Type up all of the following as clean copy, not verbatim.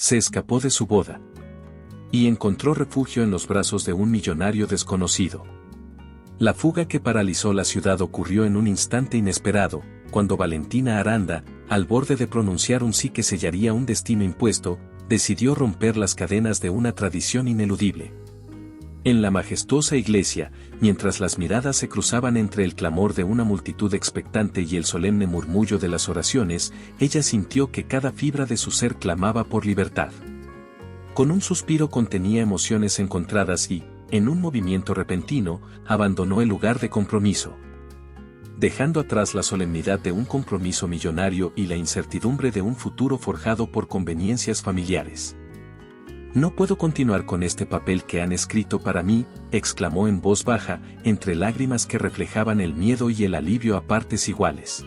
se escapó de su boda y encontró refugio en los brazos de un millonario desconocido. La fuga que paralizó la ciudad ocurrió en un instante inesperado, cuando Valentina Aranda, al borde de pronunciar un sí que sellaría un destino impuesto, decidió romper las cadenas de una tradición ineludible. En la majestuosa iglesia, mientras las miradas se cruzaban entre el clamor de una multitud expectante y el solemne murmullo de las oraciones, ella sintió que cada fibra de su ser clamaba por libertad. Con un suspiro contenía emociones encontradas y, en un movimiento repentino, abandonó el lugar de compromiso. Dejando atrás la solemnidad de un compromiso millonario y la incertidumbre de un futuro forjado por conveniencias familiares. «No puedo continuar con este papel que han escrito para mí», exclamó en voz baja, entre lágrimas que reflejaban el miedo y el alivio a partes iguales.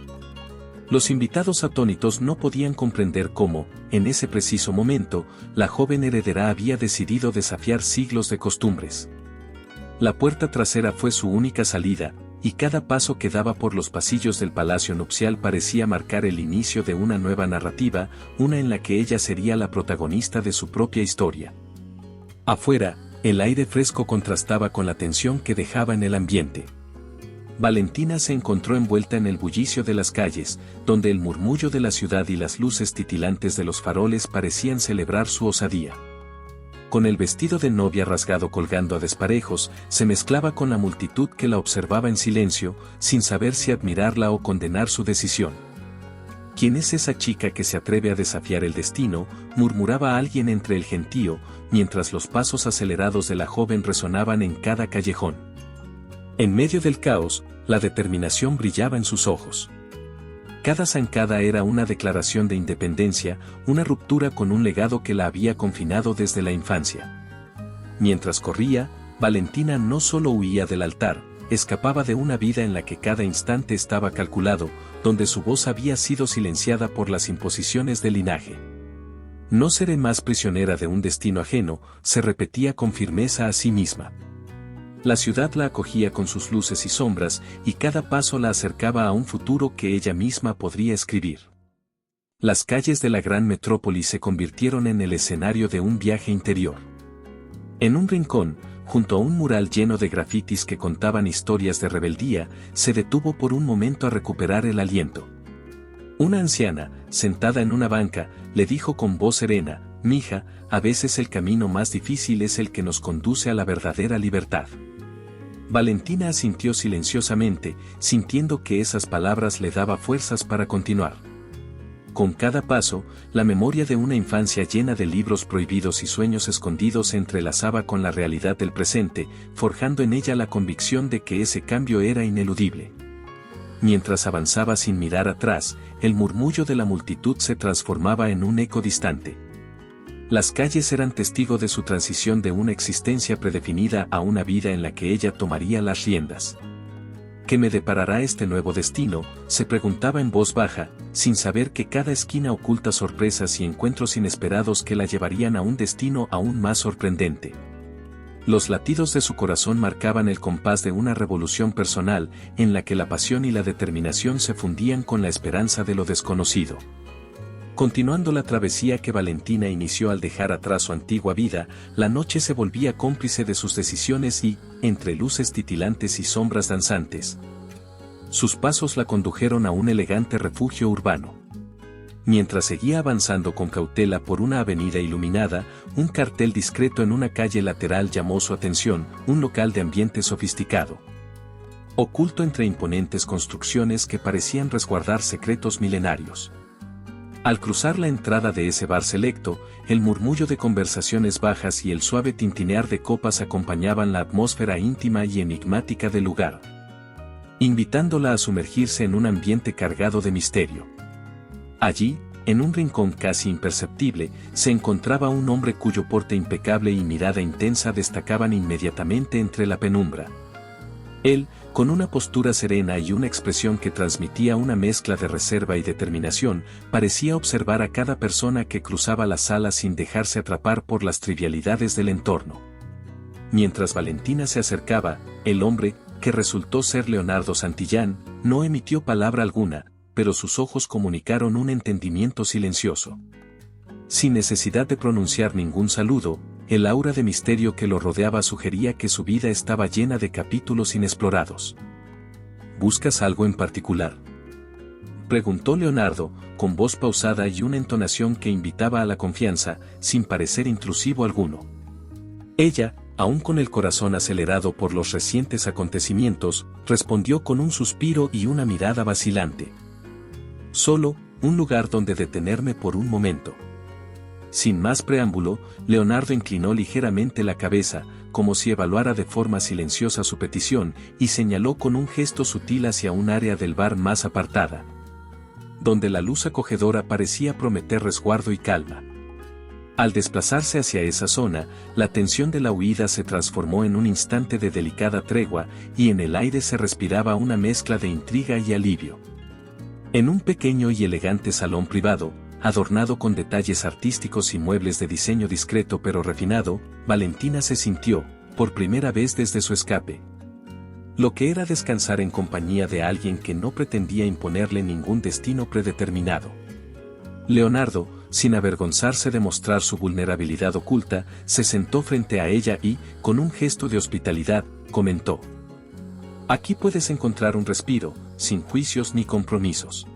Los invitados atónitos no podían comprender cómo, en ese preciso momento, la joven heredera había decidido desafiar siglos de costumbres. La puerta trasera fue su única salida, y cada paso que daba por los pasillos del palacio nupcial parecía marcar el inicio de una nueva narrativa, una en la que ella sería la protagonista de su propia historia. Afuera, el aire fresco contrastaba con la tensión que dejaba en el ambiente. Valentina se encontró envuelta en el bullicio de las calles, donde el murmullo de la ciudad y las luces titilantes de los faroles parecían celebrar su osadía. Con el vestido de novia rasgado colgando a desparejos, se mezclaba con la multitud que la observaba en silencio, sin saber si admirarla o condenar su decisión. «¿Quién es esa chica que se atreve a desafiar el destino?», murmuraba alguien entre el gentío, mientras los pasos acelerados de la joven resonaban en cada callejón. En medio del caos, la determinación brillaba en sus ojos. Cada zancada era una declaración de independencia, una ruptura con un legado que la había confinado desde la infancia. Mientras corría, Valentina no solo huía del altar, escapaba de una vida en la que cada instante estaba calculado, donde su voz había sido silenciada por las imposiciones del linaje. «No seré más prisionera de un destino ajeno», se repetía con firmeza a sí misma. La ciudad la acogía con sus luces y sombras, y cada paso la acercaba a un futuro que ella misma podría escribir. Las calles de la gran metrópoli se convirtieron en el escenario de un viaje interior. En un rincón, junto a un mural lleno de grafitis que contaban historias de rebeldía, se detuvo por un momento a recuperar el aliento. Una anciana, sentada en una banca, le dijo con voz serena: «Mija, a veces el camino más difícil es el que nos conduce a la verdadera libertad». Valentina asintió silenciosamente, sintiendo que esas palabras le daban fuerzas para continuar. Con cada paso, la memoria de una infancia llena de libros prohibidos y sueños escondidos se entrelazaba con la realidad del presente, forjando en ella la convicción de que ese cambio era ineludible. Mientras avanzaba sin mirar atrás, el murmullo de la multitud se transformaba en un eco distante. Las calles eran testigo de su transición de una existencia predefinida a una vida en la que ella tomaría las riendas. ¿Qué me deparará este nuevo destino?, se preguntaba en voz baja, sin saber que cada esquina oculta sorpresas y encuentros inesperados que la llevarían a un destino aún más sorprendente. Los latidos de su corazón marcaban el compás de una revolución personal, en la que la pasión y la determinación se fundían con la esperanza de lo desconocido. Continuando la travesía que Valentina inició al dejar atrás su antigua vida, la noche se volvía cómplice de sus decisiones y, entre luces titilantes y sombras danzantes, sus pasos la condujeron a un elegante refugio urbano. Mientras seguía avanzando con cautela por una avenida iluminada, un cartel discreto en una calle lateral llamó su atención: un local de ambiente sofisticado, oculto entre imponentes construcciones que parecían resguardar secretos milenarios. Al cruzar la entrada de ese bar selecto, el murmullo de conversaciones bajas y el suave tintinear de copas acompañaban la atmósfera íntima y enigmática del lugar, invitándola a sumergirse en un ambiente cargado de misterio. Allí, en un rincón casi imperceptible, se encontraba un hombre cuyo porte impecable y mirada intensa destacaban inmediatamente entre la penumbra. Él, con una postura serena y una expresión que transmitía una mezcla de reserva y determinación, parecía observar a cada persona que cruzaba la sala sin dejarse atrapar por las trivialidades del entorno. Mientras Valentina se acercaba, el hombre, que resultó ser Leonardo Santillán, no emitió palabra alguna, pero sus ojos comunicaron un entendimiento silencioso. Sin necesidad de pronunciar ningún saludo, el aura de misterio que lo rodeaba sugería que su vida estaba llena de capítulos inexplorados. ¿Buscas algo en particular?, preguntó Leonardo, con voz pausada y una entonación que invitaba a la confianza, sin parecer intrusivo alguno. Ella, aún con el corazón acelerado por los recientes acontecimientos, respondió con un suspiro y una mirada vacilante. Solo, un lugar donde detenerme por un momento. Sin más preámbulo, Leonardo inclinó ligeramente la cabeza, como si evaluara de forma silenciosa su petición, y señaló con un gesto sutil hacia un área del bar más apartada, donde la luz acogedora parecía prometer resguardo y calma. Al desplazarse hacia esa zona, la tensión de la huida se transformó en un instante de delicada tregua, y en el aire se respiraba una mezcla de intriga y alivio. En un pequeño y elegante salón privado, adornado con detalles artísticos y muebles de diseño discreto pero refinado, Valentina se sintió, por primera vez desde su escape, lo que era descansar en compañía de alguien que no pretendía imponerle ningún destino predeterminado. Leonardo, sin avergonzarse de mostrar su vulnerabilidad oculta, se sentó frente a ella y, con un gesto de hospitalidad, comentó: «Aquí puedes encontrar un respiro, sin juicios ni compromisos.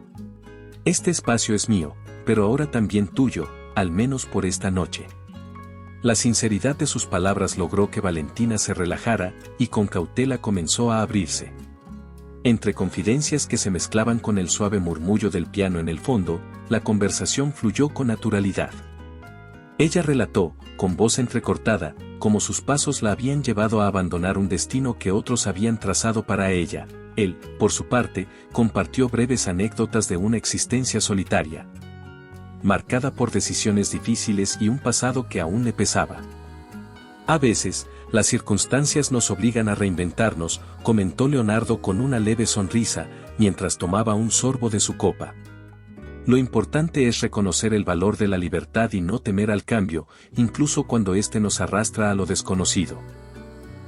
Este espacio es mío, pero ahora también tuyo, al menos por esta noche». La sinceridad de sus palabras logró que Valentina se relajara, y con cautela comenzó a abrirse. Entre confidencias que se mezclaban con el suave murmullo del piano en el fondo, la conversación fluyó con naturalidad. Ella relató, con voz entrecortada, cómo sus pasos la habían llevado a abandonar un destino que otros habían trazado para ella. Él, por su parte, compartió breves anécdotas de una existencia solitaria, marcada por decisiones difíciles y un pasado que aún le pesaba. «A veces, las circunstancias nos obligan a reinventarnos», comentó Leonardo con una leve sonrisa, mientras tomaba un sorbo de su copa. «Lo importante es reconocer el valor de la libertad y no temer al cambio, incluso cuando éste nos arrastra a lo desconocido».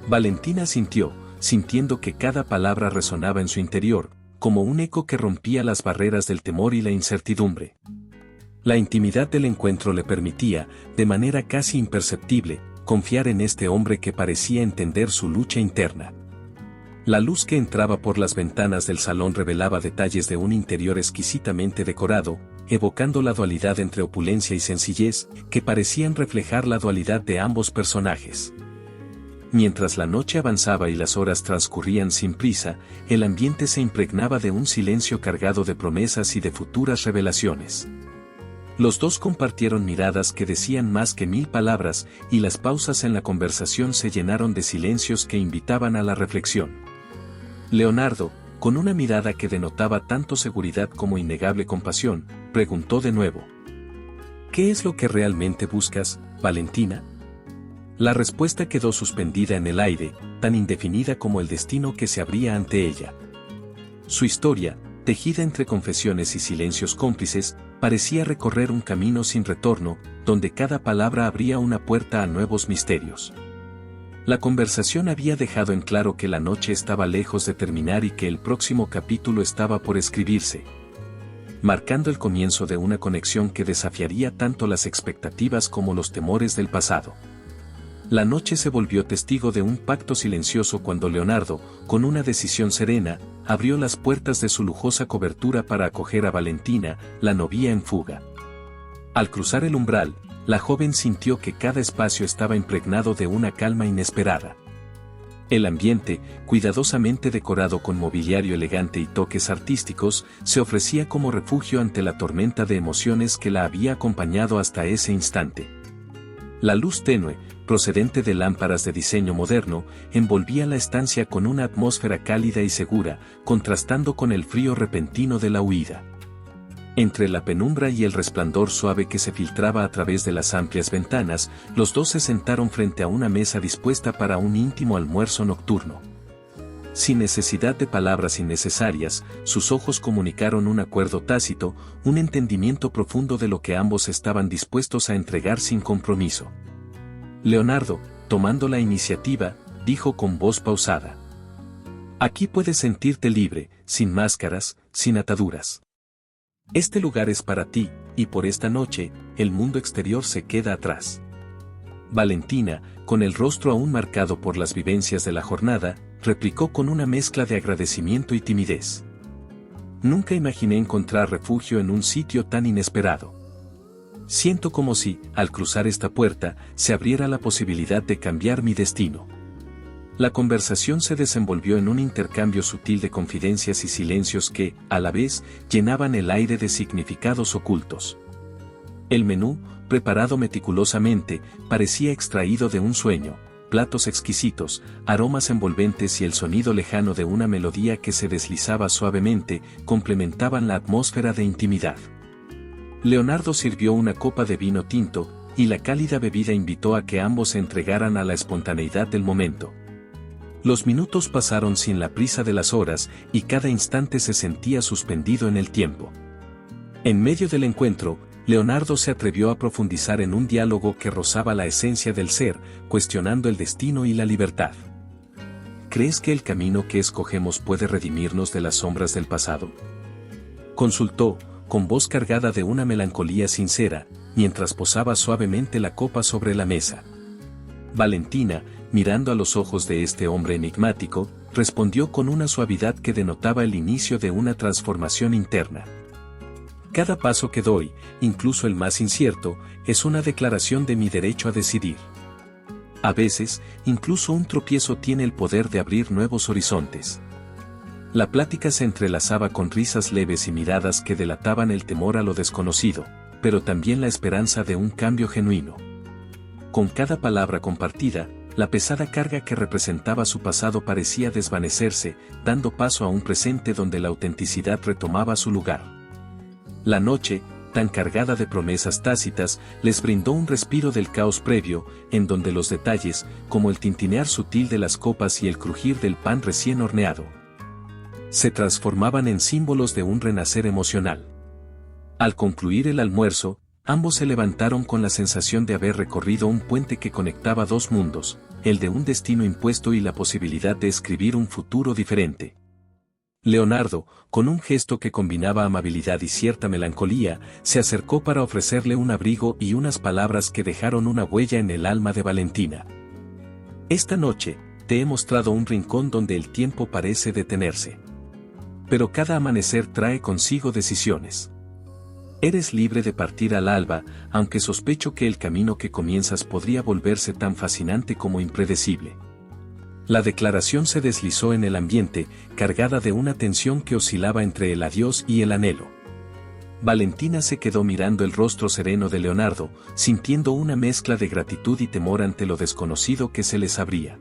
Valentina sintió, sintiendo que cada palabra resonaba en su interior, como un eco que rompía las barreras del temor y la incertidumbre. La intimidad del encuentro le permitía, de manera casi imperceptible, confiar en este hombre que parecía entender su lucha interna. La luz que entraba por las ventanas del salón revelaba detalles de un interior exquisitamente decorado, evocando la dualidad entre opulencia y sencillez, que parecían reflejar la dualidad de ambos personajes. Mientras la noche avanzaba y las horas transcurrían sin prisa, el ambiente se impregnaba de un silencio cargado de promesas y de futuras revelaciones. Los dos compartieron miradas que decían más que 1000 palabras, y las pausas en la conversación se llenaron de silencios que invitaban a la reflexión. Leonardo, con una mirada que denotaba tanto seguridad como innegable compasión, preguntó de nuevo: «¿Qué es lo que realmente buscas, Valentina?». La respuesta quedó suspendida en el aire, tan indefinida como el destino que se abría ante ella. Su historia, tejida entre confesiones y silencios cómplices, parecía recorrer un camino sin retorno, donde cada palabra abría una puerta a nuevos misterios. La conversación había dejado en claro que la noche estaba lejos de terminar y que el próximo capítulo estaba por escribirse, marcando el comienzo de una conexión que desafiaría tanto las expectativas como los temores del pasado. La noche se volvió testigo de un pacto silencioso cuando Leonardo, con una decisión serena, abrió las puertas de su lujosa cobertura para acoger a Valentina, la novia en fuga. Al cruzar el umbral, la joven sintió que cada espacio estaba impregnado de una calma inesperada. El ambiente, cuidadosamente decorado con mobiliario elegante y toques artísticos, se ofrecía como refugio ante la tormenta de emociones que la había acompañado hasta ese instante. La luz tenue, procedente de lámparas de diseño moderno, envolvía la estancia con una atmósfera cálida y segura, contrastando con el frío repentino de la huida. Entre la penumbra y el resplandor suave que se filtraba a través de las amplias ventanas, los dos se sentaron frente a una mesa dispuesta para un íntimo almuerzo nocturno. Sin necesidad de palabras innecesarias, sus ojos comunicaron un acuerdo tácito, un entendimiento profundo de lo que ambos estaban dispuestos a entregar sin compromiso. Leonardo, tomando la iniciativa, dijo con voz pausada: «Aquí puedes sentirte libre, sin máscaras, sin ataduras. Este lugar es para ti, y por esta noche, el mundo exterior se queda atrás. Valentina, con el rostro aún marcado por las vivencias de la jornada, replicó con una mezcla de agradecimiento y timidez. Nunca imaginé encontrar refugio en un sitio tan inesperado. Siento como si, al cruzar esta puerta, se abriera la posibilidad de cambiar mi destino. La conversación se desenvolvió en un intercambio sutil de confidencias y silencios que, a la vez, llenaban el aire de significados ocultos. El menú, preparado meticulosamente, parecía extraído de un sueño, platos exquisitos, aromas envolventes y el sonido lejano de una melodía que se deslizaba suavemente, complementaban la atmósfera de intimidad. Leonardo sirvió una copa de vino tinto, y la cálida bebida invitó a que ambos se entregaran a la espontaneidad del momento. Los minutos pasaron sin la prisa de las horas, y cada instante se sentía suspendido en el tiempo. En medio del encuentro, Leonardo se atrevió a profundizar en un diálogo que rozaba la esencia del ser, cuestionando el destino y la libertad. ¿Crees que el camino que escogemos puede redimirnos de las sombras del pasado?, consultó, con voz cargada de una melancolía sincera, mientras posaba suavemente la copa sobre la mesa. Valentina, mirando a los ojos de este hombre enigmático, respondió con una suavidad que denotaba el inicio de una transformación interna. Cada paso que doy, incluso el más incierto, es una declaración de mi derecho a decidir. A veces, incluso un tropiezo tiene el poder de abrir nuevos horizontes. La plática se entrelazaba con risas leves y miradas que delataban el temor a lo desconocido, pero también la esperanza de un cambio genuino. Con cada palabra compartida, la pesada carga que representaba su pasado parecía desvanecerse, dando paso a un presente donde la autenticidad retomaba su lugar. La noche, tan cargada de promesas tácitas, les brindó un respiro del caos previo, en donde los detalles, como el tintinear sutil de las copas y el crujir del pan recién horneado, se transformaban en símbolos de un renacer emocional. Al concluir el almuerzo, ambos se levantaron con la sensación de haber recorrido un puente que conectaba dos mundos, el de un destino impuesto y la posibilidad de escribir un futuro diferente. Leonardo, con un gesto que combinaba amabilidad y cierta melancolía, se acercó para ofrecerle un abrigo y unas palabras que dejaron una huella en el alma de Valentina. Esta noche, te he mostrado un rincón donde el tiempo parece detenerse. Pero cada amanecer trae consigo decisiones. Eres libre de partir al alba, aunque sospecho que el camino que comienzas podría volverse tan fascinante como impredecible. La declaración se deslizó en el ambiente, cargada de una tensión que oscilaba entre el adiós y el anhelo. Valentina se quedó mirando el rostro sereno de Leonardo, sintiendo una mezcla de gratitud y temor ante lo desconocido que se les abría.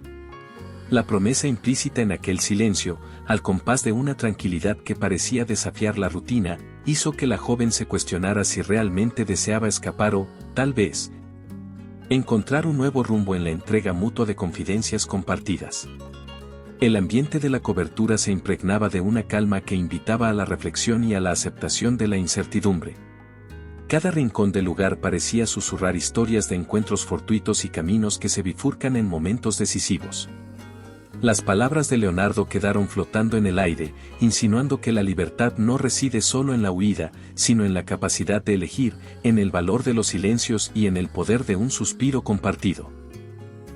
La promesa implícita en aquel silencio, al compás de una tranquilidad que parecía desafiar la rutina, hizo que la joven se cuestionara si realmente deseaba escapar o, tal vez, encontrar un nuevo rumbo en la entrega mutua de confidencias compartidas. El ambiente de la cobertura se impregnaba de una calma que invitaba a la reflexión y a la aceptación de la incertidumbre. Cada rincón del lugar parecía susurrar historias de encuentros fortuitos y caminos que se bifurcan en momentos decisivos. Las palabras de Leonardo quedaron flotando en el aire, insinuando que la libertad no reside solo en la huida, sino en la capacidad de elegir, en el valor de los silencios y en el poder de un suspiro compartido.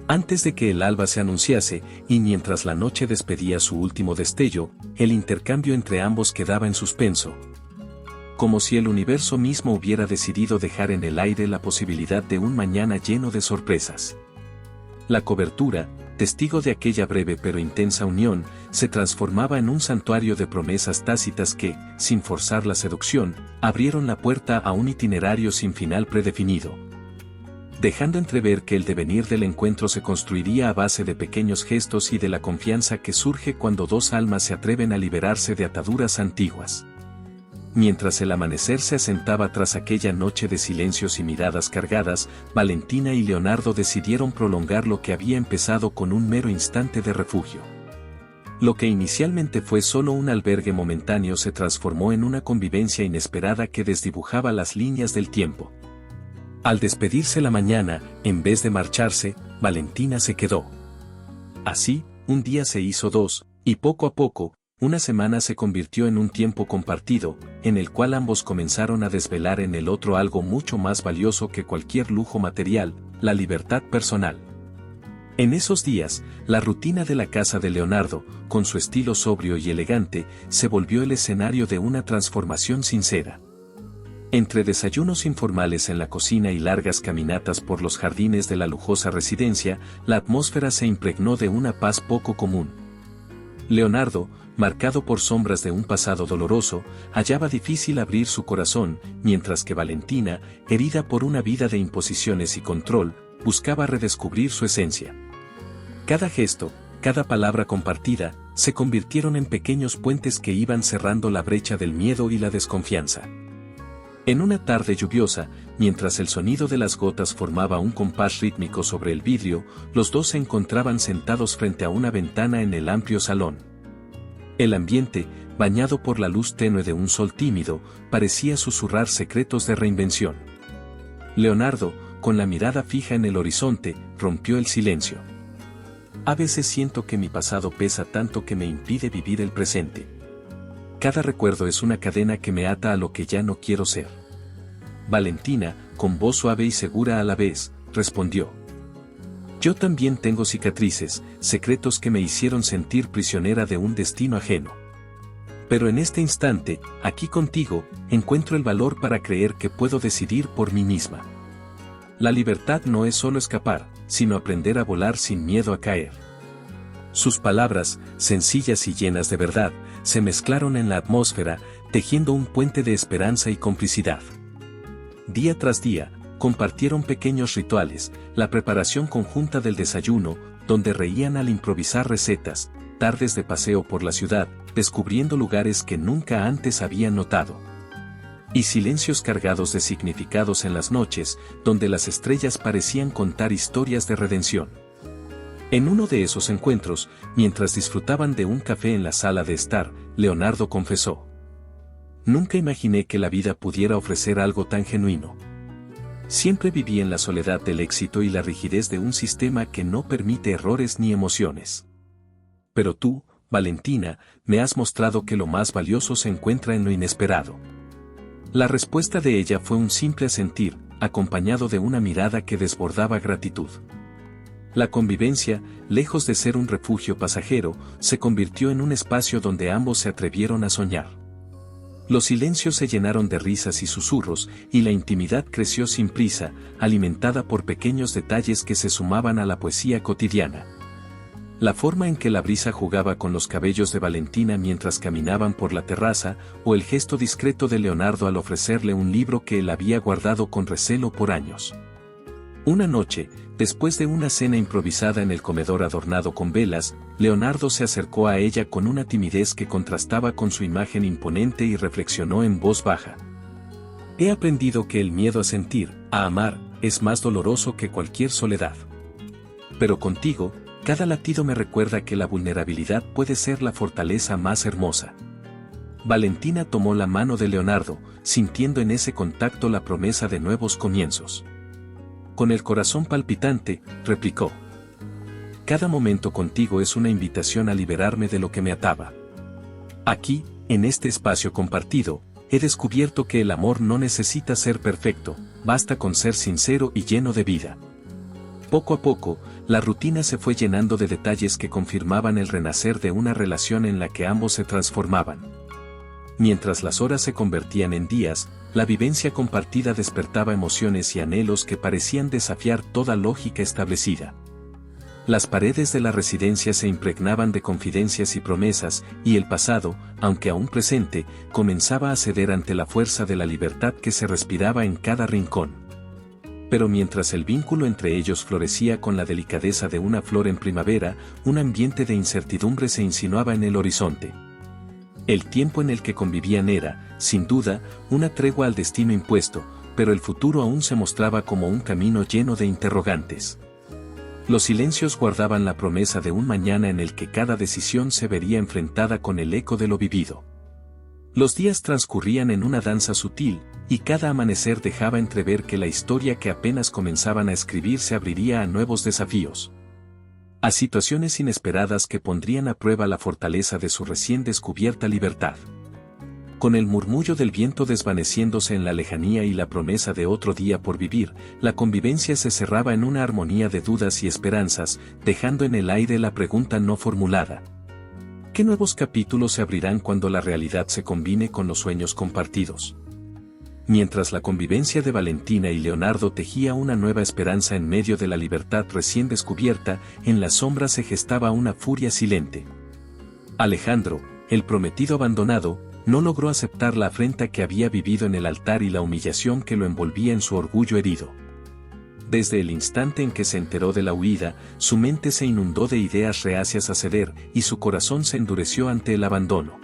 Antes de que el alba se anunciase, y mientras la noche despedía su último destello, el intercambio entre ambos quedaba en suspenso, como si el universo mismo hubiera decidido dejar en el aire la posibilidad de un mañana lleno de sorpresas. La cobertura, testigo de aquella breve pero intensa unión, se transformaba en un santuario de promesas tácitas que, sin forzar la seducción, abrieron la puerta a un itinerario sin final predefinido, dejando entrever que el devenir del encuentro se construiría a base de pequeños gestos y de la confianza que surge cuando dos almas se atreven a liberarse de ataduras antiguas. Mientras el amanecer se asentaba tras aquella noche de silencios y miradas cargadas, Valentina y Leonardo decidieron prolongar lo que había empezado con un mero instante de refugio. Lo que inicialmente fue solo un albergue momentáneo se transformó en una convivencia inesperada que desdibujaba las líneas del tiempo. Al despedirse la mañana, en vez de marcharse, Valentina se quedó. Así, un día se hizo dos, y poco a poco, Una semana se convirtió en un tiempo compartido, en el cual ambos comenzaron a desvelar en el otro algo mucho más valioso que cualquier lujo material, la libertad personal. En esos días, la rutina de la casa de Leonardo, con su estilo sobrio y elegante, se volvió el escenario de una transformación sincera. Entre desayunos informales en la cocina y largas caminatas por los jardines de la lujosa residencia, la atmósfera se impregnó de una paz poco común. Leonardo, marcado por sombras de un pasado doloroso, hallaba difícil abrir su corazón, mientras que Valentina, herida por una vida de imposiciones y control, buscaba redescubrir su esencia. Cada gesto, cada palabra compartida, se convirtieron en pequeños puentes que iban cerrando la brecha del miedo y la desconfianza. En una tarde lluviosa, mientras el sonido de las gotas formaba un compás rítmico sobre el vidrio, los dos se encontraban sentados frente a una ventana en el amplio salón. El ambiente, bañado por la luz tenue de un sol tímido, parecía susurrar secretos de reinvención. Leonardo, con la mirada fija en el horizonte, rompió el silencio. A veces siento que mi pasado pesa tanto que me impide vivir el presente. Cada recuerdo es una cadena que me ata a lo que ya no quiero ser. Valentina, con voz suave y segura a la vez, respondió. Yo también tengo cicatrices, secretos que me hicieron sentir prisionera de un destino ajeno. Pero en este instante, aquí contigo, encuentro el valor para creer que puedo decidir por mí misma. La libertad no es solo escapar, sino aprender a volar sin miedo a caer. Sus palabras, sencillas y llenas de verdad, se mezclaron en la atmósfera, tejiendo un puente de esperanza y complicidad. Día tras día, compartieron pequeños rituales, la preparación conjunta del desayuno, donde reían al improvisar recetas, tardes de paseo por la ciudad, descubriendo lugares que nunca antes habían notado. Y silencios cargados de significados en las noches, donde las estrellas parecían contar historias de redención. En uno de esos encuentros, mientras disfrutaban de un café en la sala de estar, Leonardo confesó. Nunca imaginé que la vida pudiera ofrecer algo tan genuino. Siempre viví en la soledad del éxito y la rigidez de un sistema que no permite errores ni emociones. Pero tú, Valentina, me has mostrado que lo más valioso se encuentra en lo inesperado. La respuesta de ella fue un simple asentir, acompañado de una mirada que desbordaba gratitud. La convivencia, lejos de ser un refugio pasajero, se convirtió en un espacio donde ambos se atrevieron a soñar. Los silencios se llenaron de risas y susurros, y la intimidad creció sin prisa, alimentada por pequeños detalles que se sumaban a la poesía cotidiana. La forma en que la brisa jugaba con los cabellos de Valentina mientras caminaban por la terraza, o el gesto discreto de Leonardo al ofrecerle un libro que él había guardado con recelo por años. Una noche, después de una cena improvisada en el comedor adornado con velas, Leonardo se acercó a ella con una timidez que contrastaba con su imagen imponente y reflexionó en voz baja. He aprendido que el miedo a sentir, a amar, es más doloroso que cualquier soledad. Pero contigo, cada latido me recuerda que la vulnerabilidad puede ser la fortaleza más hermosa. Valentina tomó la mano de Leonardo, sintiendo en ese contacto la promesa de nuevos comienzos. Con el corazón palpitante, replicó. Cada momento contigo es una invitación a liberarme de lo que me ataba. Aquí, en este espacio compartido, he descubierto que el amor no necesita ser perfecto, basta con ser sincero y lleno de vida. Poco a poco, la rutina se fue llenando de detalles que confirmaban el renacer de una relación en la que ambos se transformaban. Mientras las horas se convertían en días, la vivencia compartida despertaba emociones y anhelos que parecían desafiar toda lógica establecida. Las paredes de la residencia se impregnaban de confidencias y promesas, y el pasado, aunque aún presente, comenzaba a ceder ante la fuerza de la libertad que se respiraba en cada rincón. Pero mientras el vínculo entre ellos florecía con la delicadeza de una flor en primavera, un ambiente de incertidumbre se insinuaba en el horizonte. El tiempo en el que convivían era, sin duda, una tregua al destino impuesto, pero el futuro aún se mostraba como un camino lleno de interrogantes. Los silencios guardaban la promesa de un mañana en el que cada decisión se vería enfrentada con el eco de lo vivido. Los días transcurrían en una danza sutil, y cada amanecer dejaba entrever que la historia que apenas comenzaban a escribir se abriría a nuevos desafíos. a situaciones inesperadas que pondrían a prueba la fortaleza de su recién descubierta libertad. Con el murmullo del viento desvaneciéndose en la lejanía y la promesa de otro día por vivir, la convivencia se cerraba en una armonía de dudas y esperanzas, dejando en el aire la pregunta no formulada. ¿Qué nuevos capítulos se abrirán cuando la realidad se combine con los sueños compartidos? Mientras la convivencia de Valentina y Leonardo tejía una nueva esperanza en medio de la libertad recién descubierta, en la sombra se gestaba una furia silente. Alejandro, el prometido abandonado, no logró aceptar la afrenta que había vivido en el altar y la humillación que lo envolvía en su orgullo herido. Desde el instante en que se enteró de la huida, su mente se inundó de ideas reacias a ceder y su corazón se endureció ante el abandono.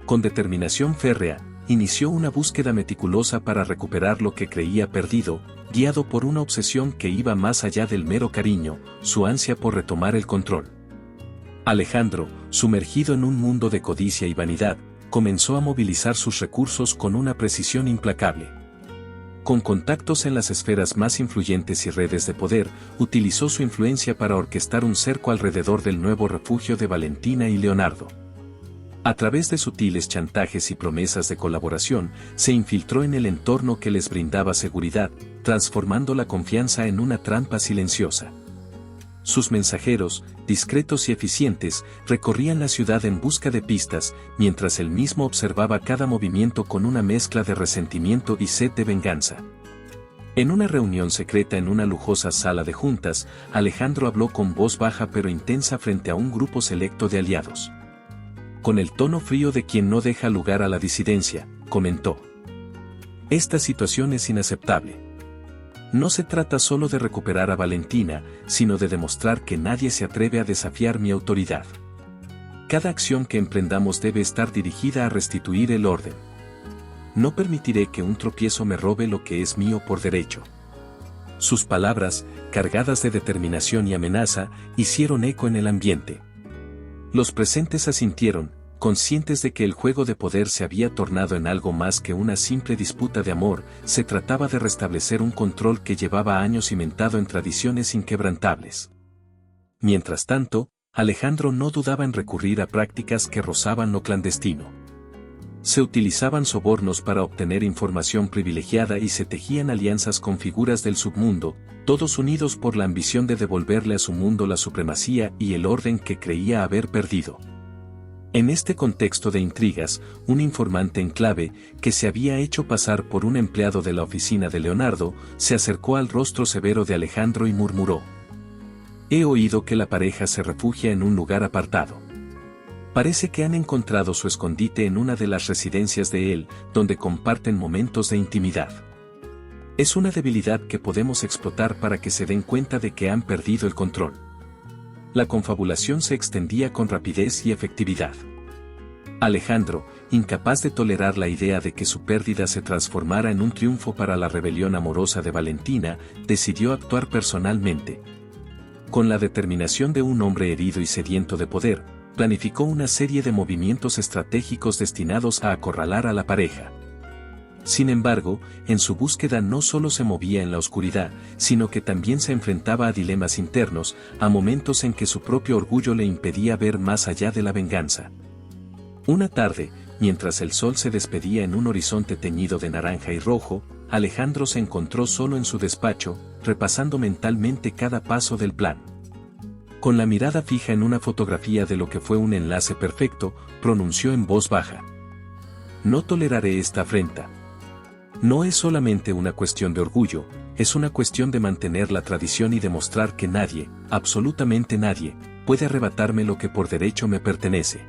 Con determinación férrea, inició una búsqueda meticulosa para recuperar lo que creía perdido, guiado por una obsesión que iba más allá del mero cariño, su ansia por retomar el control. Alejandro, sumergido en un mundo de codicia y vanidad, comenzó a movilizar sus recursos con una precisión implacable. Con contactos en las esferas más influyentes y redes de poder, utilizó su influencia para orquestar un cerco alrededor del nuevo refugio de Valentina y Leonardo. A través de sutiles chantajes y promesas de colaboración, se infiltró en el entorno que les brindaba seguridad, transformando la confianza en una trampa silenciosa. Sus mensajeros, discretos y eficientes, recorrían la ciudad en busca de pistas, mientras él mismo observaba cada movimiento con una mezcla de resentimiento y sed de venganza. En una reunión secreta en una lujosa sala de juntas, Alejandro habló con voz baja pero intensa frente a un grupo selecto de aliados. Con el tono frío de quien no deja lugar a la disidencia, comentó: «Esta situación es inaceptable. No se trata solo de recuperar a Valentina, sino de demostrar que nadie se atreve a desafiar mi autoridad. Cada acción que emprendamos debe estar dirigida a restituir el orden. No permitiré que un tropiezo me robe lo que es mío por derecho». Sus palabras, cargadas de determinación y amenaza, hicieron eco en el ambiente. Los presentes asintieron, conscientes de que el juego de poder se había tornado en algo más que una simple disputa de amor, se trataba de restablecer un control que llevaba años cimentado en tradiciones inquebrantables. Mientras tanto, Alejandro no dudaba en recurrir a prácticas que rozaban lo clandestino. Se utilizaban sobornos para obtener información privilegiada y se tejían alianzas con figuras del submundo, todos unidos por la ambición de devolverle a su mundo la supremacía y el orden que creía haber perdido. En este contexto de intrigas, un informante en clave, que se había hecho pasar por un empleado de la oficina de Leonardo, se acercó al rostro severo de Alejandro y murmuró: «He oído que la pareja se refugia en un lugar apartado. Parece que han encontrado su escondite en una de las residencias de él, donde comparten momentos de intimidad. Es una debilidad que podemos explotar para que se den cuenta de que han perdido el control». La confabulación se extendía con rapidez y efectividad. Alejandro, incapaz de tolerar la idea de que su pérdida se transformara en un triunfo para la rebelión amorosa de Valentina, decidió actuar personalmente. Con la determinación de un hombre herido y sediento de poder, planificó una serie de movimientos estratégicos destinados a acorralar a la pareja. Sin embargo, en su búsqueda no solo se movía en la oscuridad, sino que también se enfrentaba a dilemas internos, a momentos en que su propio orgullo le impedía ver más allá de la venganza. Una tarde, mientras el sol se despedía en un horizonte teñido de naranja y rojo, Alejandro se encontró solo en su despacho, repasando mentalmente cada paso del plan. Con la mirada fija en una fotografía de lo que fue un enlace perfecto, pronunció en voz baja: «No toleraré esta afrenta. No es solamente una cuestión de orgullo, es una cuestión de mantener la tradición y demostrar que nadie, absolutamente nadie, puede arrebatarme lo que por derecho me pertenece».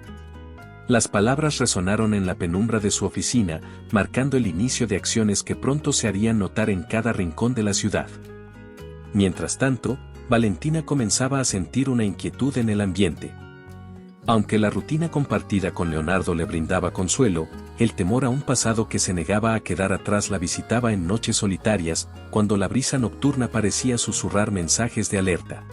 Las palabras resonaron en la penumbra de su oficina, marcando el inicio de acciones que pronto se harían notar en cada rincón de la ciudad. Mientras tanto, Valentina comenzaba a sentir una inquietud en el ambiente. Aunque la rutina compartida con Leonardo le brindaba consuelo, el temor a un pasado que se negaba a quedar atrás la visitaba en noches solitarias, cuando la brisa nocturna parecía susurrar mensajes de alerta.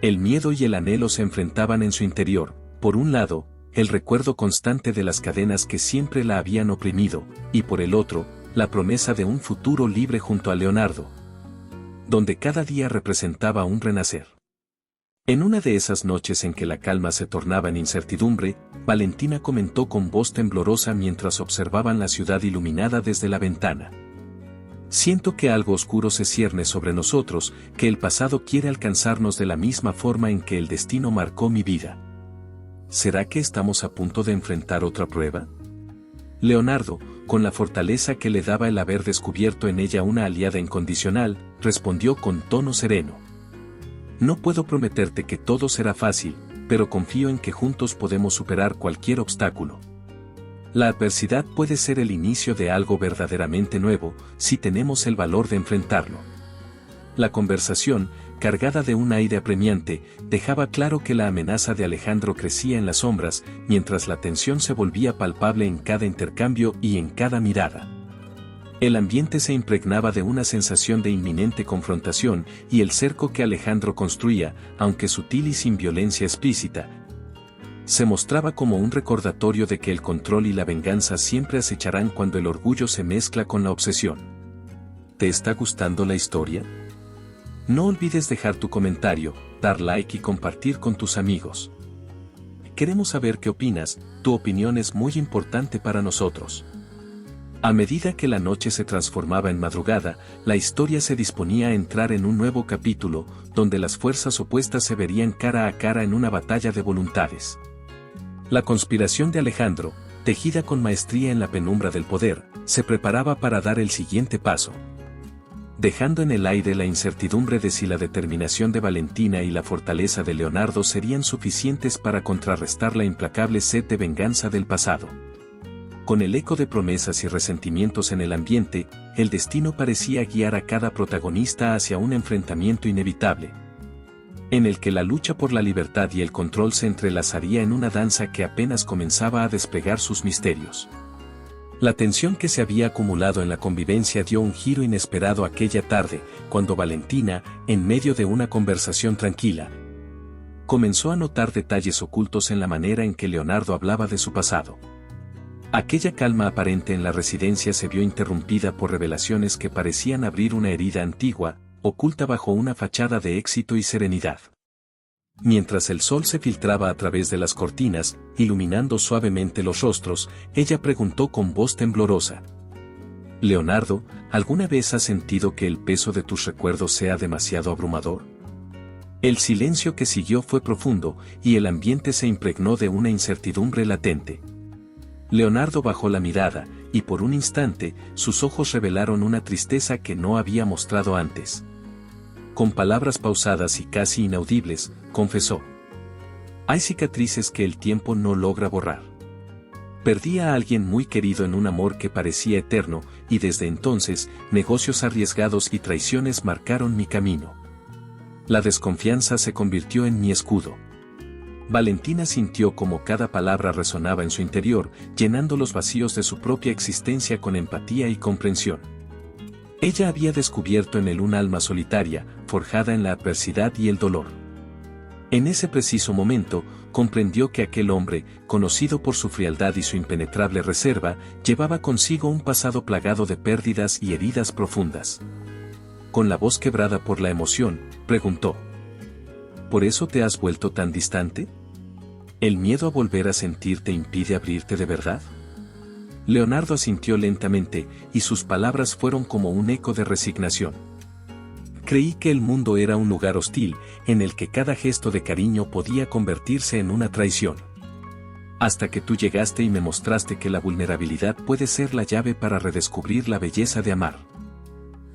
El miedo y el anhelo se enfrentaban en su interior, por un lado, el recuerdo constante de las cadenas que siempre la habían oprimido, y por el otro, la promesa de un futuro libre junto a Leonardo, donde cada día representaba un renacer. En una de esas noches en que la calma se tornaba en incertidumbre, Valentina comentó con voz temblorosa mientras observaban la ciudad iluminada desde la ventana. Siento que algo oscuro se cierne sobre nosotros, que el pasado quiere alcanzarnos de la misma forma en que el destino marcó mi vida. ¿Será que estamos a punto de enfrentar otra prueba? Leonardo, con la fortaleza que le daba el haber descubierto en ella una aliada incondicional, respondió con tono sereno. No puedo prometerte que todo será fácil, pero confío en que juntos podemos superar cualquier obstáculo. La adversidad puede ser el inicio de algo verdaderamente nuevo, si tenemos el valor de enfrentarlo. La conversación, cargada de un aire apremiante, dejaba claro que la amenaza de Alejandro crecía en las sombras, mientras la tensión se volvía palpable en cada intercambio y en cada mirada. El ambiente se impregnaba de una sensación de inminente confrontación, y el cerco que Alejandro construía, aunque sutil y sin violencia explícita, se mostraba como un recordatorio de que el control y la venganza siempre acecharán cuando el orgullo se mezcla con la obsesión. ¿Te está gustando la historia? No olvides dejar tu comentario, dar like y compartir con tus amigos. Queremos saber qué opinas, tu opinión es muy importante para nosotros. A medida que la noche se transformaba en madrugada, la historia se disponía a entrar en un nuevo capítulo, donde las fuerzas opuestas se verían cara a cara en una batalla de voluntades. La conspiración de Alejandro, tejida con maestría en la penumbra del poder, se preparaba para dar el siguiente paso. Dejando en el aire la incertidumbre de si la determinación de Valentina y la fortaleza de Leonardo serían suficientes para contrarrestar la implacable sed de venganza del pasado. Con el eco de promesas y resentimientos en el ambiente, el destino parecía guiar a cada protagonista hacia un enfrentamiento inevitable, en el que la lucha por la libertad y el control se entrelazaría en una danza que apenas comenzaba a desplegar sus misterios. La tensión que se había acumulado en la convivencia dio un giro inesperado aquella tarde, cuando Valentina, en medio de una conversación tranquila, comenzó a notar detalles ocultos en la manera en que Leonardo hablaba de su pasado. Aquella calma aparente en la residencia se vio interrumpida por revelaciones que parecían abrir una herida antigua, oculta bajo una fachada de éxito y serenidad. Mientras el sol se filtraba a través de las cortinas, iluminando suavemente los rostros, ella preguntó con voz temblorosa. Leonardo, ¿alguna vez has sentido que el peso de tus recuerdos sea demasiado abrumador? El silencio que siguió fue profundo, y el ambiente se impregnó de una incertidumbre latente. Leonardo bajó la mirada, y por un instante, sus ojos revelaron una tristeza que no había mostrado antes. Con palabras pausadas y casi inaudibles, confesó. Hay cicatrices que el tiempo no logra borrar. Perdí a alguien muy querido en un amor que parecía eterno, y desde entonces, negocios arriesgados y traiciones marcaron mi camino. La desconfianza se convirtió en mi escudo. Valentina sintió como cada palabra resonaba en su interior, llenando los vacíos de su propia existencia con empatía y comprensión. Ella había descubierto en él un alma solitaria, forjada en la adversidad y el dolor. En ese preciso momento, comprendió que aquel hombre, conocido por su frialdad y su impenetrable reserva, llevaba consigo un pasado plagado de pérdidas y heridas profundas. Con la voz quebrada por la emoción, preguntó. ¿Por eso te has vuelto tan distante? ¿El miedo a volver a sentirte impide abrirte de verdad? Leonardo asintió lentamente, y sus palabras fueron como un eco de resignación. Creí que el mundo era un lugar hostil, en el que cada gesto de cariño podía convertirse en una traición. Hasta que tú llegaste y me mostraste que la vulnerabilidad puede ser la llave para redescubrir la belleza de amar.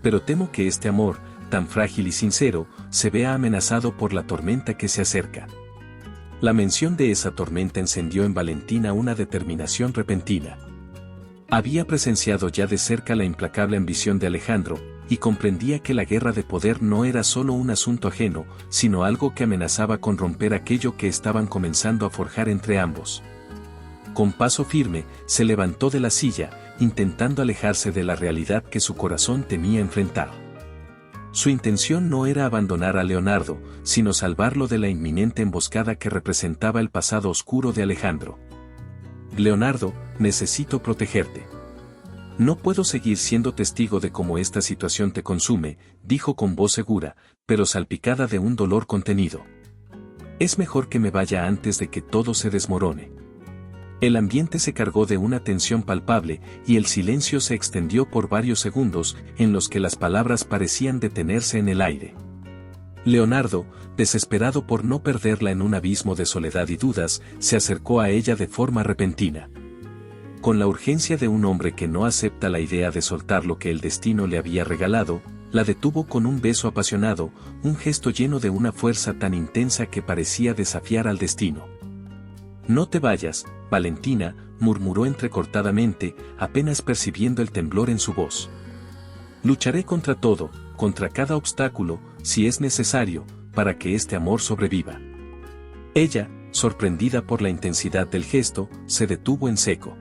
Pero temo que este amor, tan frágil y sincero, se vea amenazado por la tormenta que se acerca. La mención de esa tormenta encendió en Valentina una determinación repentina. Había presenciado ya de cerca la implacable ambición de Alejandro, y comprendía que la guerra de poder no era solo un asunto ajeno, sino algo que amenazaba con romper aquello que estaban comenzando a forjar entre ambos. Con paso firme, se levantó de la silla, intentando alejarse de la realidad que su corazón temía enfrentar. Su intención no era abandonar a Leonardo, sino salvarlo de la inminente emboscada que representaba el pasado oscuro de Alejandro. Leonardo, necesito protegerte. No puedo seguir siendo testigo de cómo esta situación te consume, dijo con voz segura, pero salpicada de un dolor contenido. Es mejor que me vaya antes de que todo se desmorone. El ambiente se cargó de una tensión palpable y el silencio se extendió por varios segundos en los que las palabras parecían detenerse en el aire. Leonardo, desesperado por no perderla en un abismo de soledad y dudas, se acercó a ella de forma repentina. Con la urgencia de un hombre que no acepta la idea de soltar lo que el destino le había regalado, la detuvo con un beso apasionado, un gesto lleno de una fuerza tan intensa que parecía desafiar al destino. «No te vayas, Valentina», murmuró entrecortadamente, apenas percibiendo el temblor en su voz. «Lucharé contra todo, contra cada obstáculo, si es necesario, para que este amor sobreviva». Ella, sorprendida por la intensidad del gesto, se detuvo en seco.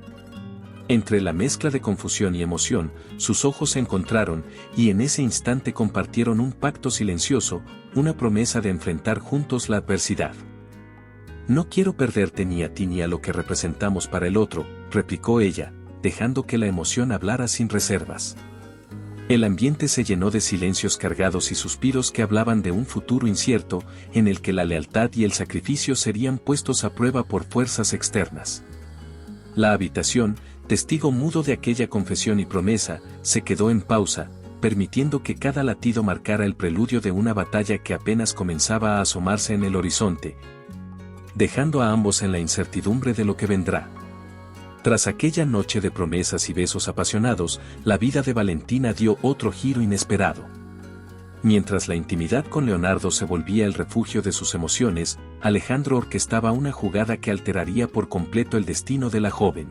Entre la mezcla de confusión y emoción, sus ojos se encontraron, y en ese instante compartieron un pacto silencioso, una promesa de enfrentar juntos la adversidad. «No quiero perderte ni a ti ni a lo que representamos para el otro», replicó ella, dejando que la emoción hablara sin reservas. El ambiente se llenó de silencios cargados y suspiros que hablaban de un futuro incierto, en el que la lealtad y el sacrificio serían puestos a prueba por fuerzas externas. La habitación, testigo mudo de aquella confesión y promesa, se quedó en pausa, permitiendo que cada latido marcara el preludio de una batalla que apenas comenzaba a asomarse en el horizonte, dejando a ambos en la incertidumbre de lo que vendrá. Tras aquella noche de promesas y besos apasionados, la vida de Valentina dio otro giro inesperado. Mientras la intimidad con Leonardo se volvía el refugio de sus emociones, Alejandro orquestaba una jugada que alteraría por completo el destino de la joven.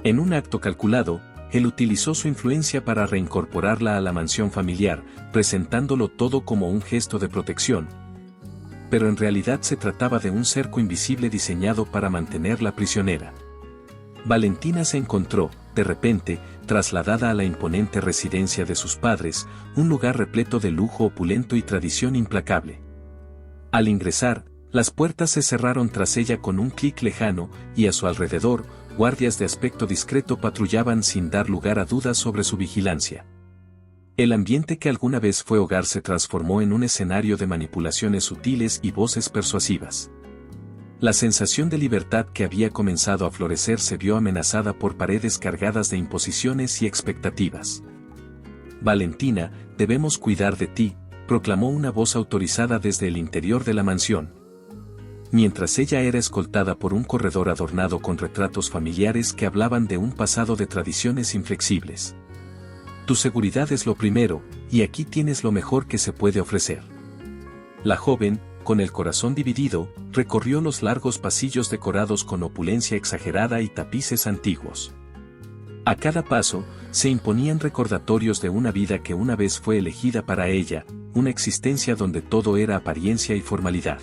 En un acto calculado, él utilizó su influencia para reincorporarla a la mansión familiar, presentándolo todo como un gesto de protección. Pero en realidad se trataba de un cerco invisible diseñado para mantenerla prisionera. Valentina se encontró, de repente, trasladada a la imponente residencia de sus padres, un lugar repleto de lujo opulento y tradición implacable. Al ingresar, las puertas se cerraron tras ella con un clic lejano, y a su alrededor, guardias de aspecto discreto patrullaban sin dar lugar a dudas sobre su vigilancia. El ambiente que alguna vez fue hogar se transformó en un escenario de manipulaciones sutiles y voces persuasivas. La sensación de libertad que había comenzado a florecer se vio amenazada por paredes cargadas de imposiciones y expectativas. «Valentina, debemos cuidar de ti», proclamó una voz autorizada desde el interior de la mansión. Mientras ella era escoltada por un corredor adornado con retratos familiares que hablaban de un pasado de tradiciones inflexibles. «Tu seguridad es lo primero, y aquí tienes lo mejor que se puede ofrecer». La joven, con el corazón dividido, recorrió los largos pasillos decorados con opulencia exagerada y tapices antiguos. A cada paso, se imponían recordatorios de una vida que una vez fue elegida para ella, una existencia donde todo era apariencia y formalidad.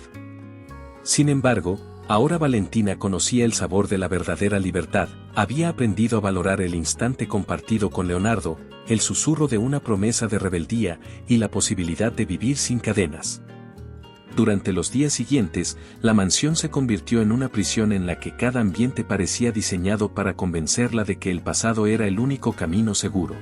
Sin embargo, ahora Valentina conocía el sabor de la verdadera libertad, había aprendido a valorar el instante compartido con Leonardo, el susurro de una promesa de rebeldía y la posibilidad de vivir sin cadenas. Durante los días siguientes, la mansión se convirtió en una prisión en la que cada ambiente parecía diseñado para convencerla de que el pasado era el único camino seguro.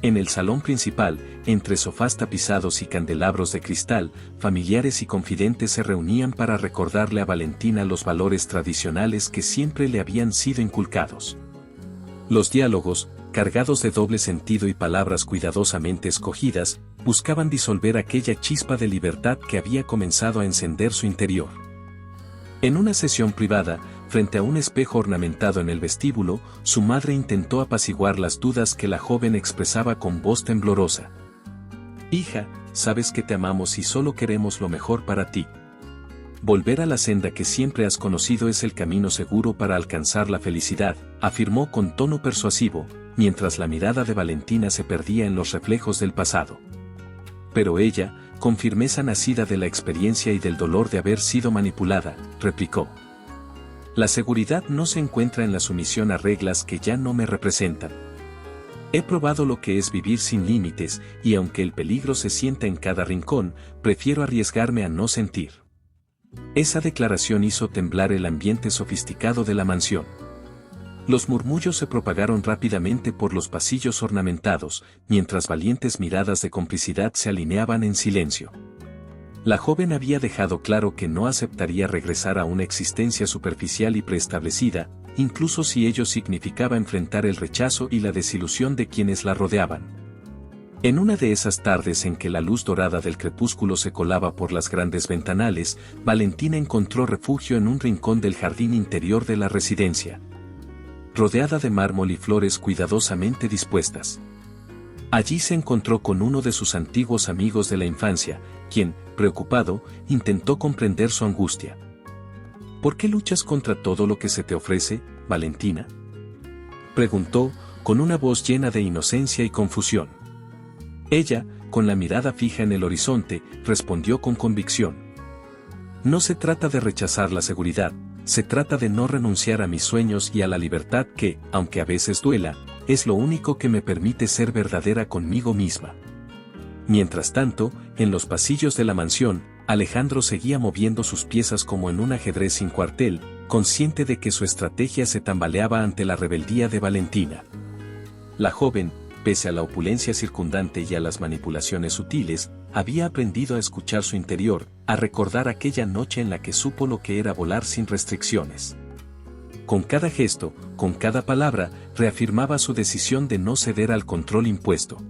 En el salón principal, entre sofás tapizados y candelabros de cristal, familiares y confidentes se reunían para recordarle a Valentina los valores tradicionales que siempre le habían sido inculcados. Los diálogos, cargados de doble sentido y palabras cuidadosamente escogidas, buscaban disolver aquella chispa de libertad que había comenzado a encender su interior. En una sesión privada, frente a un espejo ornamentado en el vestíbulo, su madre intentó apaciguar las dudas que la joven expresaba con voz temblorosa. «Hija, sabes que te amamos y solo queremos lo mejor para ti. Volver a la senda que siempre has conocido es el camino seguro para alcanzar la felicidad», afirmó con tono persuasivo, mientras la mirada de Valentina se perdía en los reflejos del pasado. Pero ella, con firmeza nacida de la experiencia y del dolor de haber sido manipulada, replicó: «La seguridad no se encuentra en la sumisión a reglas que ya no me representan. He probado lo que es vivir sin límites, y aunque el peligro se sienta en cada rincón, prefiero arriesgarme a no sentir». Esa declaración hizo temblar el ambiente sofisticado de la mansión. Los murmullos se propagaron rápidamente por los pasillos ornamentados, mientras valientes miradas de complicidad se alineaban en silencio. La joven había dejado claro que no aceptaría regresar a una existencia superficial y preestablecida, incluso si ello significaba enfrentar el rechazo y la desilusión de quienes la rodeaban. En una de esas tardes en que la luz dorada del crepúsculo se colaba por las grandes ventanales, Valentina encontró refugio en un rincón del jardín interior de la residencia, rodeada de mármol y flores cuidadosamente dispuestas. Allí se encontró con uno de sus antiguos amigos de la infancia, quien, preocupado, intentó comprender su angustia. ¿Por qué luchas contra todo lo que se te ofrece, Valentina?, preguntó, con una voz llena de inocencia y confusión. Ella, con la mirada fija en el horizonte, respondió con convicción. No se trata de rechazar la seguridad, se trata de no renunciar a mis sueños y a la libertad que, aunque a veces duela, es lo único que me permite ser verdadera conmigo misma. Mientras tanto, en los pasillos de la mansión, Alejandro seguía moviendo sus piezas como en un ajedrez sin cuartel, consciente de que su estrategia se tambaleaba ante la rebeldía de Valentina. La joven, pese a la opulencia circundante y a las manipulaciones sutiles, había aprendido a escuchar su interior, a recordar aquella noche en la que supo lo que era volar sin restricciones. Con cada gesto, con cada palabra, reafirmaba su decisión de no ceder al control impuesto.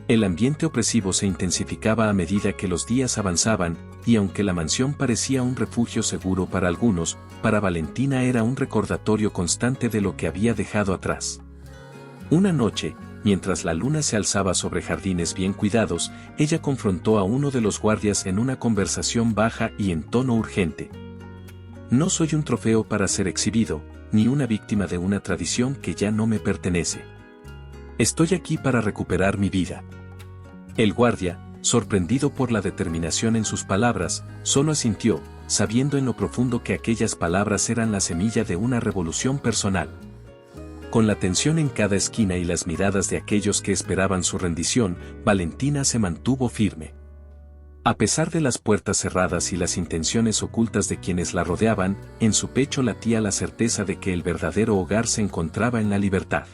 El ambiente opresivo se intensificaba a medida que los días avanzaban, y aunque la mansión parecía un refugio seguro para algunos, para Valentina era un recordatorio constante de lo que había dejado atrás. Una noche, mientras la luna se alzaba sobre jardines bien cuidados, ella confrontó a uno de los guardias en una conversación baja y en tono urgente. No soy un trofeo para ser exhibido, ni una víctima de una tradición que ya no me pertenece. Estoy aquí para recuperar mi vida. El guardia, sorprendido por la determinación en sus palabras, solo asintió, sabiendo en lo profundo que aquellas palabras eran la semilla de una revolución personal. Con la tensión en cada esquina y las miradas de aquellos que esperaban su rendición, Valentina se mantuvo firme. A pesar de las puertas cerradas y las intenciones ocultas de quienes la rodeaban, en su pecho latía la certeza de que el verdadero hogar se encontraba en la libertad.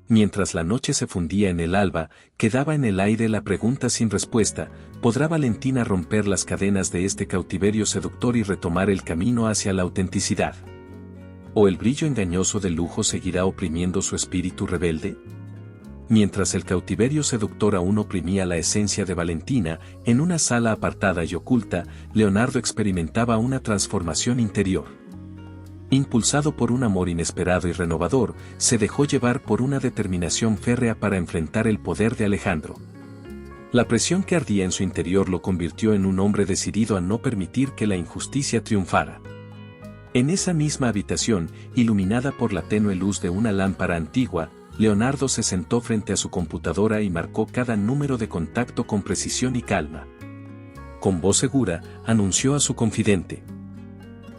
Mientras la noche se fundía en el alba, quedaba en el aire la pregunta sin respuesta: ¿podrá Valentina romper las cadenas de este cautiverio seductor y retomar el camino hacia la autenticidad? ¿O el brillo engañoso del lujo seguirá oprimiendo su espíritu rebelde? Mientras el cautiverio seductor aún oprimía la esencia de Valentina, en una sala apartada y oculta, Leonardo experimentaba una transformación interior. Impulsado por un amor inesperado y renovador, se dejó llevar por una determinación férrea para enfrentar el poder de Alejandro. La presión que ardía en su interior lo convirtió en un hombre decidido a no permitir que la injusticia triunfara. En esa misma habitación, iluminada por la tenue luz de una lámpara antigua, Leonardo se sentó frente a su computadora y marcó cada número de contacto con precisión y calma. Con voz segura, anunció a su confidente: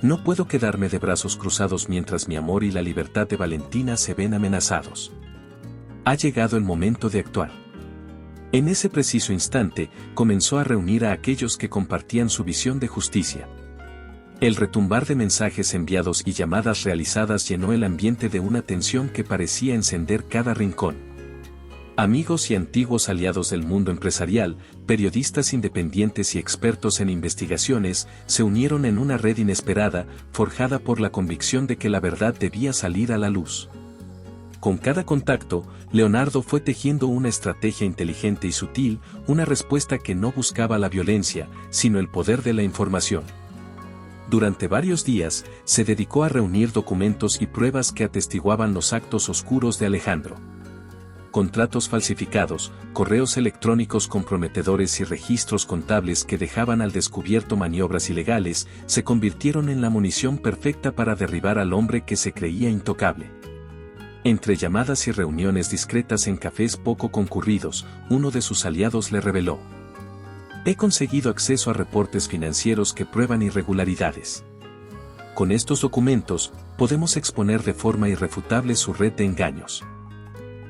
no puedo quedarme de brazos cruzados mientras mi amor y la libertad de Valentina se ven amenazados. Ha llegado el momento de actuar. En ese preciso instante, comenzó a reunir a aquellos que compartían su visión de justicia. El retumbar de mensajes enviados y llamadas realizadas llenó el ambiente de una tensión que parecía encender cada rincón. Amigos y antiguos aliados del mundo empresarial, periodistas independientes y expertos en investigaciones, se unieron en una red inesperada, forjada por la convicción de que la verdad debía salir a la luz. Con cada contacto, Leonardo fue tejiendo una estrategia inteligente y sutil, una respuesta que no buscaba la violencia, sino el poder de la información. Durante varios días, se dedicó a reunir documentos y pruebas que atestiguaban los actos oscuros de Alejandro. Contratos falsificados, correos electrónicos comprometedores y registros contables que dejaban al descubierto maniobras ilegales, se convirtieron en la munición perfecta para derribar al hombre que se creía intocable. Entre llamadas y reuniones discretas en cafés poco concurridos, uno de sus aliados le reveló: he conseguido acceso a reportes financieros que prueban irregularidades. Con estos documentos, podemos exponer de forma irrefutable su red de engaños.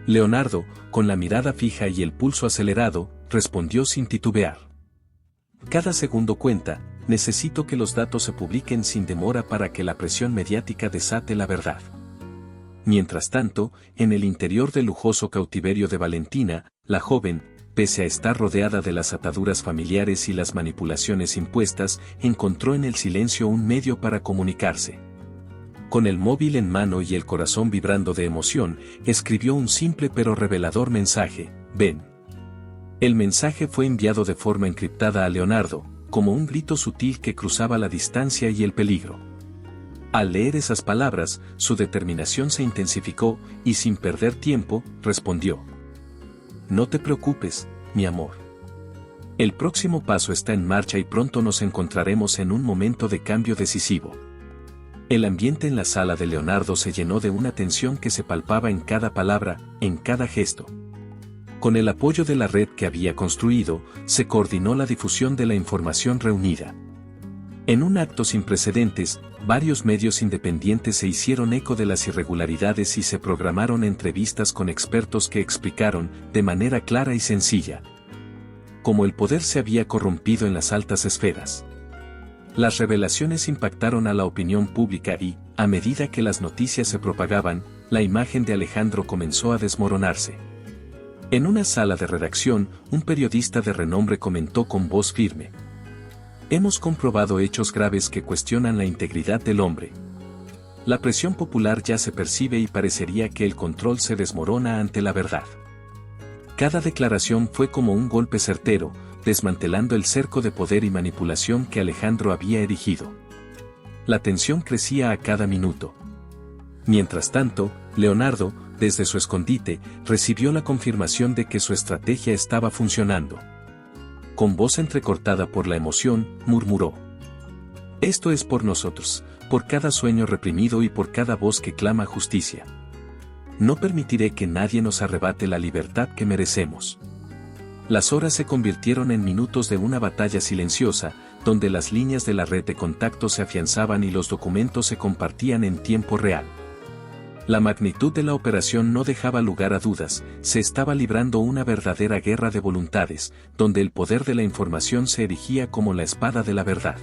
Leonardo, con la mirada fija y el pulso acelerado, respondió sin titubear: cada segundo cuenta, necesito que los datos se publiquen sin demora para que la presión mediática desate la verdad. Mientras tanto, en el interior del lujoso cautiverio de Valentina, la joven, pese a estar rodeada de las ataduras familiares y las manipulaciones impuestas, encontró en el silencio un medio para comunicarse. Con el móvil en mano y el corazón vibrando de emoción, escribió un simple pero revelador mensaje: ven. El mensaje fue enviado de forma encriptada a Leonardo, como un grito sutil que cruzaba la distancia y el peligro. Al leer esas palabras, su determinación se intensificó y sin perder tiempo, respondió: no te preocupes, mi amor. El próximo paso está en marcha y pronto nos encontraremos en un momento de cambio decisivo. El ambiente en la sala de Leonardo se llenó de una tensión que se palpaba en cada palabra, en cada gesto. Con el apoyo de la red que había construido, se coordinó la difusión de la información reunida. En un acto sin precedentes, varios medios independientes se hicieron eco de las irregularidades y se programaron entrevistas con expertos que explicaron, de manera clara y sencilla, cómo el poder se había corrompido en las altas esferas. Las revelaciones impactaron a la opinión pública y, a medida que las noticias se propagaban, la imagen de Alejandro comenzó a desmoronarse. En una sala de redacción, un periodista de renombre comentó con voz firme: hemos comprobado hechos graves que cuestionan la integridad del hombre. La presión popular ya se percibe y parecería que el control se desmorona ante la verdad. Cada declaración fue como un golpe certero, desmantelando el cerco de poder y manipulación que Alejandro había erigido. La tensión crecía a cada minuto. Mientras tanto, Leonardo, desde su escondite, recibió la confirmación de que su estrategia estaba funcionando. Con voz entrecortada por la emoción, murmuró: esto es por nosotros, por cada sueño reprimido y por cada voz que clama justicia. No permitiré que nadie nos arrebate la libertad que merecemos. Las horas se convirtieron en minutos de una batalla silenciosa, donde las líneas de la red de contacto se afianzaban y los documentos se compartían en tiempo real. La magnitud de la operación no dejaba lugar a dudas, se estaba librando una verdadera guerra de voluntades, donde el poder de la información se erigía como la espada de la verdad.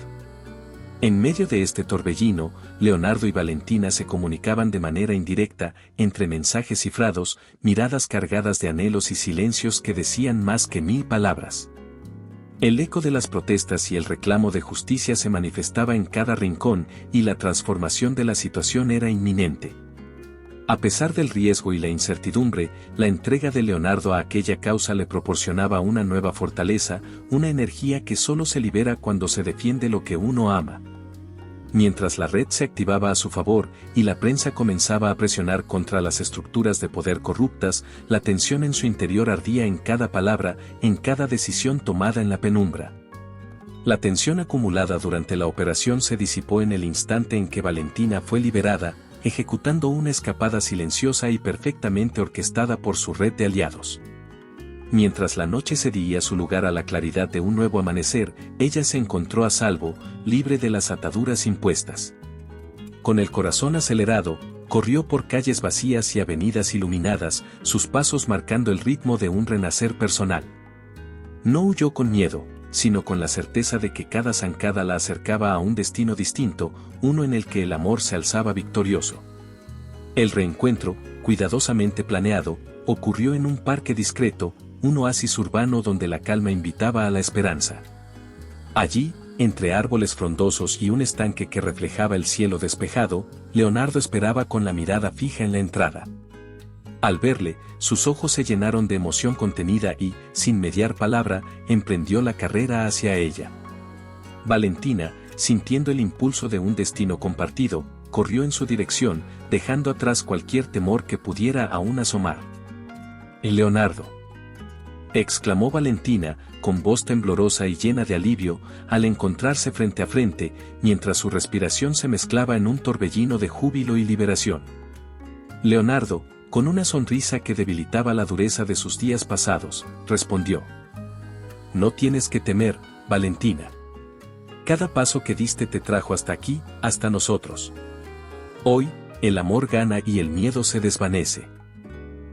En medio de este torbellino, Leonardo y Valentina se comunicaban de manera indirecta, entre mensajes cifrados, miradas cargadas de anhelos y silencios que decían más que 1000 palabras. El eco de las protestas y el reclamo de justicia se manifestaba en cada rincón, y la transformación de la situación era inminente. A pesar del riesgo y la incertidumbre, la entrega de Leonardo a aquella causa le proporcionaba una nueva fortaleza, una energía que solo se libera cuando se defiende lo que uno ama. Mientras la red se activaba a su favor y la prensa comenzaba a presionar contra las estructuras de poder corruptas, la tensión en su interior ardía en cada palabra, en cada decisión tomada en la penumbra. La tensión acumulada durante la operación se disipó en el instante en que Valentina fue liberada, ejecutando una escapada silenciosa y perfectamente orquestada por su red de aliados. Mientras la noche cedía su lugar a la claridad de un nuevo amanecer, ella se encontró a salvo, libre de las ataduras impuestas. Con el corazón acelerado, corrió por calles vacías y avenidas iluminadas, sus pasos marcando el ritmo de un renacer personal. No huyó con miedo, sino con la certeza de que cada zancada la acercaba a un destino distinto, uno en el que el amor se alzaba victorioso. El reencuentro, cuidadosamente planeado, ocurrió en un parque discreto, un oasis urbano donde la calma invitaba a la esperanza. Allí, entre árboles frondosos y un estanque que reflejaba el cielo despejado, Leonardo esperaba con la mirada fija en la entrada. Al verle, sus ojos se llenaron de emoción contenida y, sin mediar palabra, emprendió la carrera hacia ella. Valentina, sintiendo el impulso de un destino compartido, corrió en su dirección, dejando atrás cualquier temor que pudiera aún asomar. «Leonardo», exclamó Valentina, con voz temblorosa y llena de alivio, al encontrarse frente a frente, mientras su respiración se mezclaba en un torbellino de júbilo y liberación. Leonardo, con una sonrisa que debilitaba la dureza de sus días pasados, respondió: «No tienes que temer, Valentina. Cada paso que diste te trajo hasta aquí, hasta nosotros. Hoy, el amor gana y el miedo se desvanece».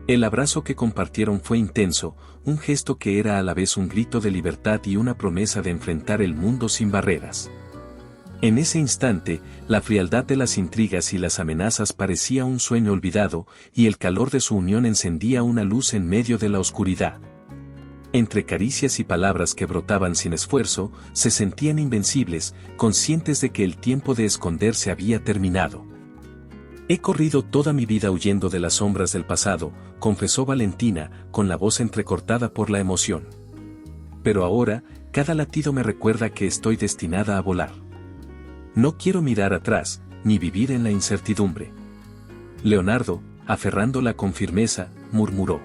El abrazo que compartieron fue intenso, un gesto que era a la vez un grito de libertad y una promesa de enfrentar el mundo sin barreras. En ese instante, la frialdad de las intrigas y las amenazas parecía un sueño olvidado, y el calor de su unión encendía una luz en medio de la oscuridad. Entre caricias y palabras que brotaban sin esfuerzo, se sentían invencibles, conscientes de que el tiempo de esconderse había terminado. He corrido toda mi vida huyendo de las sombras del pasado, confesó Valentina, con la voz entrecortada por la emoción. Pero ahora, cada latido me recuerda que estoy destinada a volar. No quiero mirar atrás, ni vivir en la incertidumbre. Leonardo, aferrándola con firmeza, murmuró.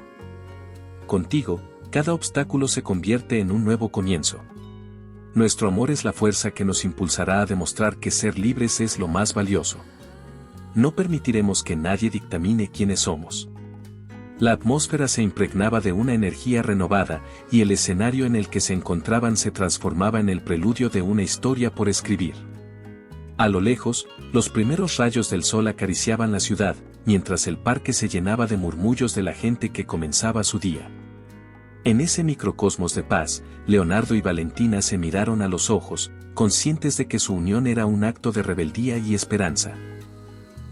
Contigo, cada obstáculo se convierte en un nuevo comienzo. Nuestro amor es la fuerza que nos impulsará a demostrar que ser libres es lo más valioso. No permitiremos que nadie dictamine quiénes somos. La atmósfera se impregnaba de una energía renovada, y el escenario en el que se encontraban se transformaba en el preludio de una historia por escribir. A lo lejos, los primeros rayos del sol acariciaban la ciudad, mientras el parque se llenaba de murmullos de la gente que comenzaba su día. En ese microcosmos de paz, Leonardo y Valentina se miraron a los ojos, conscientes de que su unión era un acto de rebeldía y esperanza.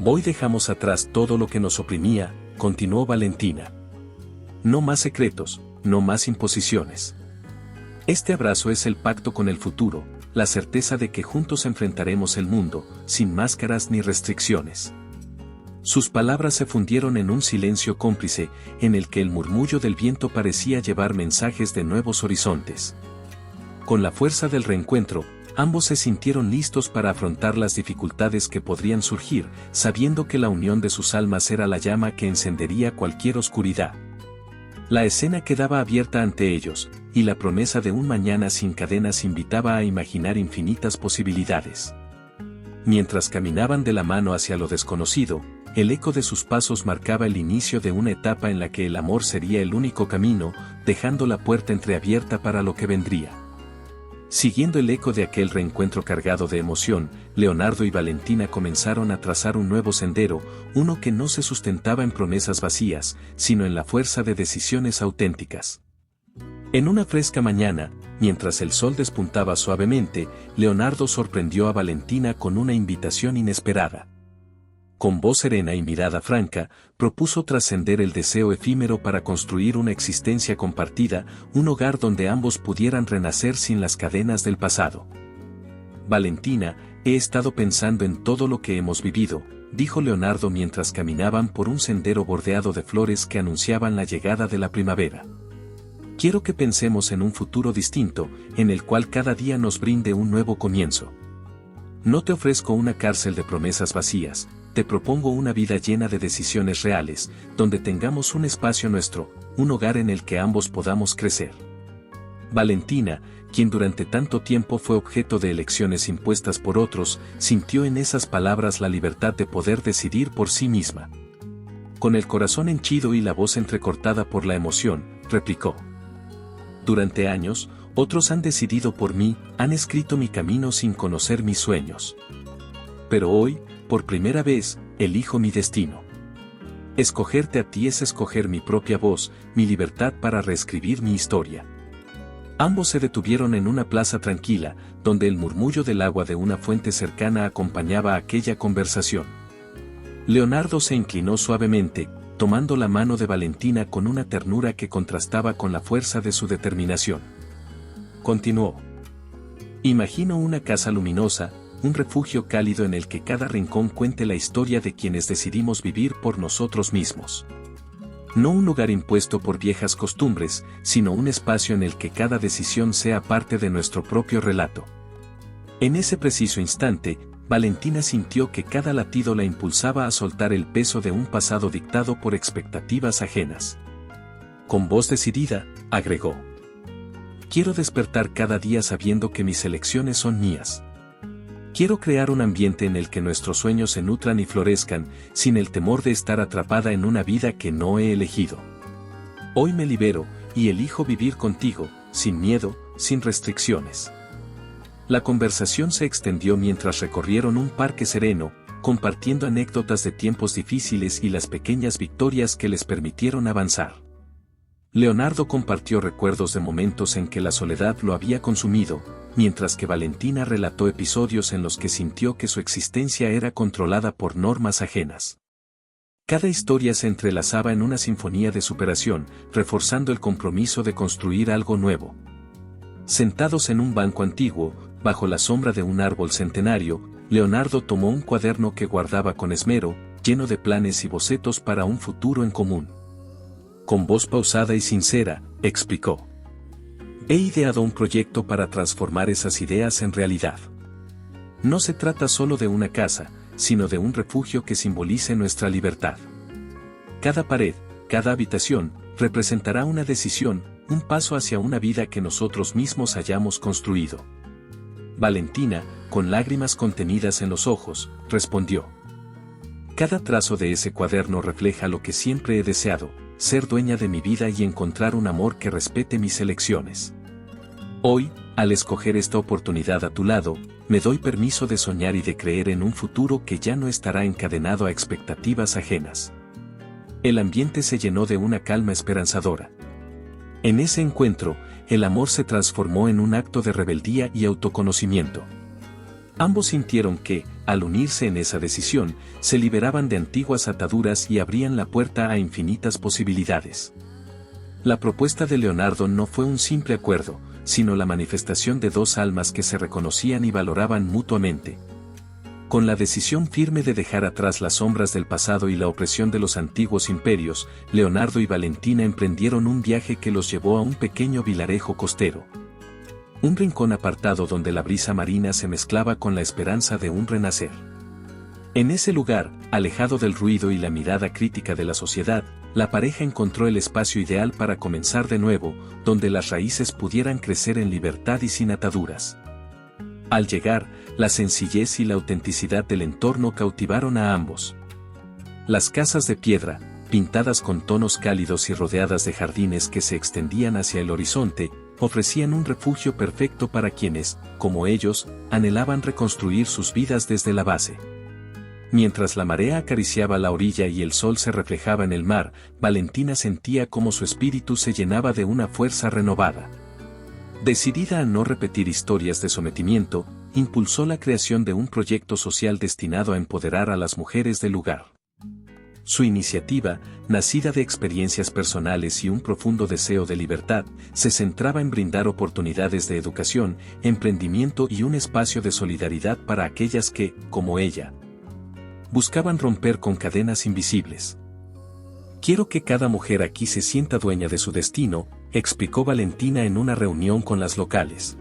Hoy dejamos atrás todo lo que nos oprimía, continuó Valentina. No más secretos, no más imposiciones. Este abrazo es el pacto con el futuro, la certeza de que juntos enfrentaremos el mundo, sin máscaras ni restricciones. Sus palabras se fundieron en un silencio cómplice, en el que el murmullo del viento parecía llevar mensajes de nuevos horizontes. Con la fuerza del reencuentro, ambos se sintieron listos para afrontar las dificultades que podrían surgir, sabiendo que la unión de sus almas era la llama que encendería cualquier oscuridad. La escena quedaba abierta ante ellos, y la promesa de un mañana sin cadenas invitaba a imaginar infinitas posibilidades. Mientras caminaban de la mano hacia lo desconocido, el eco de sus pasos marcaba el inicio de una etapa en la que el amor sería el único camino, dejando la puerta entreabierta para lo que vendría. Siguiendo el eco de aquel reencuentro cargado de emoción, Leonardo y Valentina comenzaron a trazar un nuevo sendero, uno que no se sustentaba en promesas vacías, sino en la fuerza de decisiones auténticas. En una fresca mañana, mientras el sol despuntaba suavemente, Leonardo sorprendió a Valentina con una invitación inesperada. Con voz serena y mirada franca, propuso trascender el deseo efímero para construir una existencia compartida, un hogar donde ambos pudieran renacer sin las cadenas del pasado. Valentina, he estado pensando en todo lo que hemos vivido, dijo Leonardo mientras caminaban por un sendero bordeado de flores que anunciaban la llegada de la primavera. Quiero que pensemos en un futuro distinto, en el cual cada día nos brinde un nuevo comienzo. No te ofrezco una cárcel de promesas vacías, te propongo una vida llena de decisiones reales, donde tengamos un espacio nuestro, un hogar en el que ambos podamos crecer. Valentina, quien durante tanto tiempo fue objeto de elecciones impuestas por otros, sintió en esas palabras la libertad de poder decidir por sí misma. Con el corazón henchido y la voz entrecortada por la emoción, replicó. Durante años, otros han decidido por mí, han escrito mi camino sin conocer mis sueños. Pero hoy, por primera vez, elijo mi destino. Escogerte a ti es escoger mi propia voz, mi libertad para reescribir mi historia. Ambos se detuvieron en una plaza tranquila, donde el murmullo del agua de una fuente cercana acompañaba aquella conversación. Leonardo se inclinó suavemente, tomando la mano de Valentina con una ternura que contrastaba con la fuerza de su determinación. Continuó. Imagino una casa luminosa, un refugio cálido en el que cada rincón cuente la historia de quienes decidimos vivir por nosotros mismos. No un lugar impuesto por viejas costumbres, sino un espacio en el que cada decisión sea parte de nuestro propio relato. En ese preciso instante, Valentina sintió que cada latido la impulsaba a soltar el peso de un pasado dictado por expectativas ajenas. Con voz decidida, agregó. Quiero despertar cada día sabiendo que mis elecciones son mías. Quiero crear un ambiente en el que nuestros sueños se nutran y florezcan, sin el temor de estar atrapada en una vida que no he elegido. Hoy me libero, y elijo vivir contigo, sin miedo, sin restricciones. La conversación se extendió mientras recorrieron un parque sereno, compartiendo anécdotas de tiempos difíciles y las pequeñas victorias que les permitieron avanzar. Leonardo compartió recuerdos de momentos en que la soledad lo había consumido, mientras que Valentina relató episodios en los que sintió que su existencia era controlada por normas ajenas. Cada historia se entrelazaba en una sinfonía de superación, reforzando el compromiso de construir algo nuevo. Sentados en un banco antiguo, bajo la sombra de un árbol centenario, Leonardo tomó un cuaderno que guardaba con esmero, lleno de planes y bocetos para un futuro en común. Con voz pausada y sincera, explicó: he ideado un proyecto para transformar esas ideas en realidad. No se trata solo de una casa, sino de un refugio que simbolice nuestra libertad. Cada pared, cada habitación, representará una decisión, un paso hacia una vida que nosotros mismos hayamos construido. Valentina, con lágrimas contenidas en los ojos, respondió: cada trazo de ese cuaderno refleja lo que siempre he deseado, ser dueña de mi vida y encontrar un amor que respete mis elecciones. Hoy, al escoger esta oportunidad a tu lado, me doy permiso de soñar y de creer en un futuro que ya no estará encadenado a expectativas ajenas. El ambiente se llenó de una calma esperanzadora. En ese encuentro, el amor se transformó en un acto de rebeldía y autoconocimiento. Ambos sintieron que, al unirse en esa decisión, se liberaban de antiguas ataduras y abrían la puerta a infinitas posibilidades. La propuesta de Leonardo no fue un simple acuerdo, sino la manifestación de dos almas que se reconocían y valoraban mutuamente. Con la decisión firme de dejar atrás las sombras del pasado y la opresión de los antiguos imperios, Leonardo y Valentina emprendieron un viaje que los llevó a un pequeño vilarejo costero. Un rincón apartado donde la brisa marina se mezclaba con la esperanza de un renacer. En ese lugar, alejado del ruido y la mirada crítica de la sociedad, la pareja encontró el espacio ideal para comenzar de nuevo, donde las raíces pudieran crecer en libertad y sin ataduras. Al llegar, la sencillez y la autenticidad del entorno cautivaron a ambos. Las casas de piedra, pintadas con tonos cálidos y rodeadas de jardines que se extendían hacia el horizonte, ofrecían un refugio perfecto para quienes, como ellos, anhelaban reconstruir sus vidas desde la base. Mientras la marea acariciaba la orilla y el sol se reflejaba en el mar, Valentina sentía cómo su espíritu se llenaba de una fuerza renovada. Decidida a no repetir historias de sometimiento, impulsó la creación de un proyecto social destinado a empoderar a las mujeres del lugar. Su iniciativa, nacida de experiencias personales y un profundo deseo de libertad, se centraba en brindar oportunidades de educación, emprendimiento y un espacio de solidaridad para aquellas que, como ella, buscaban romper con cadenas invisibles. Quiero que cada mujer aquí se sienta dueña de su destino, explicó Valentina en una reunión con las locales.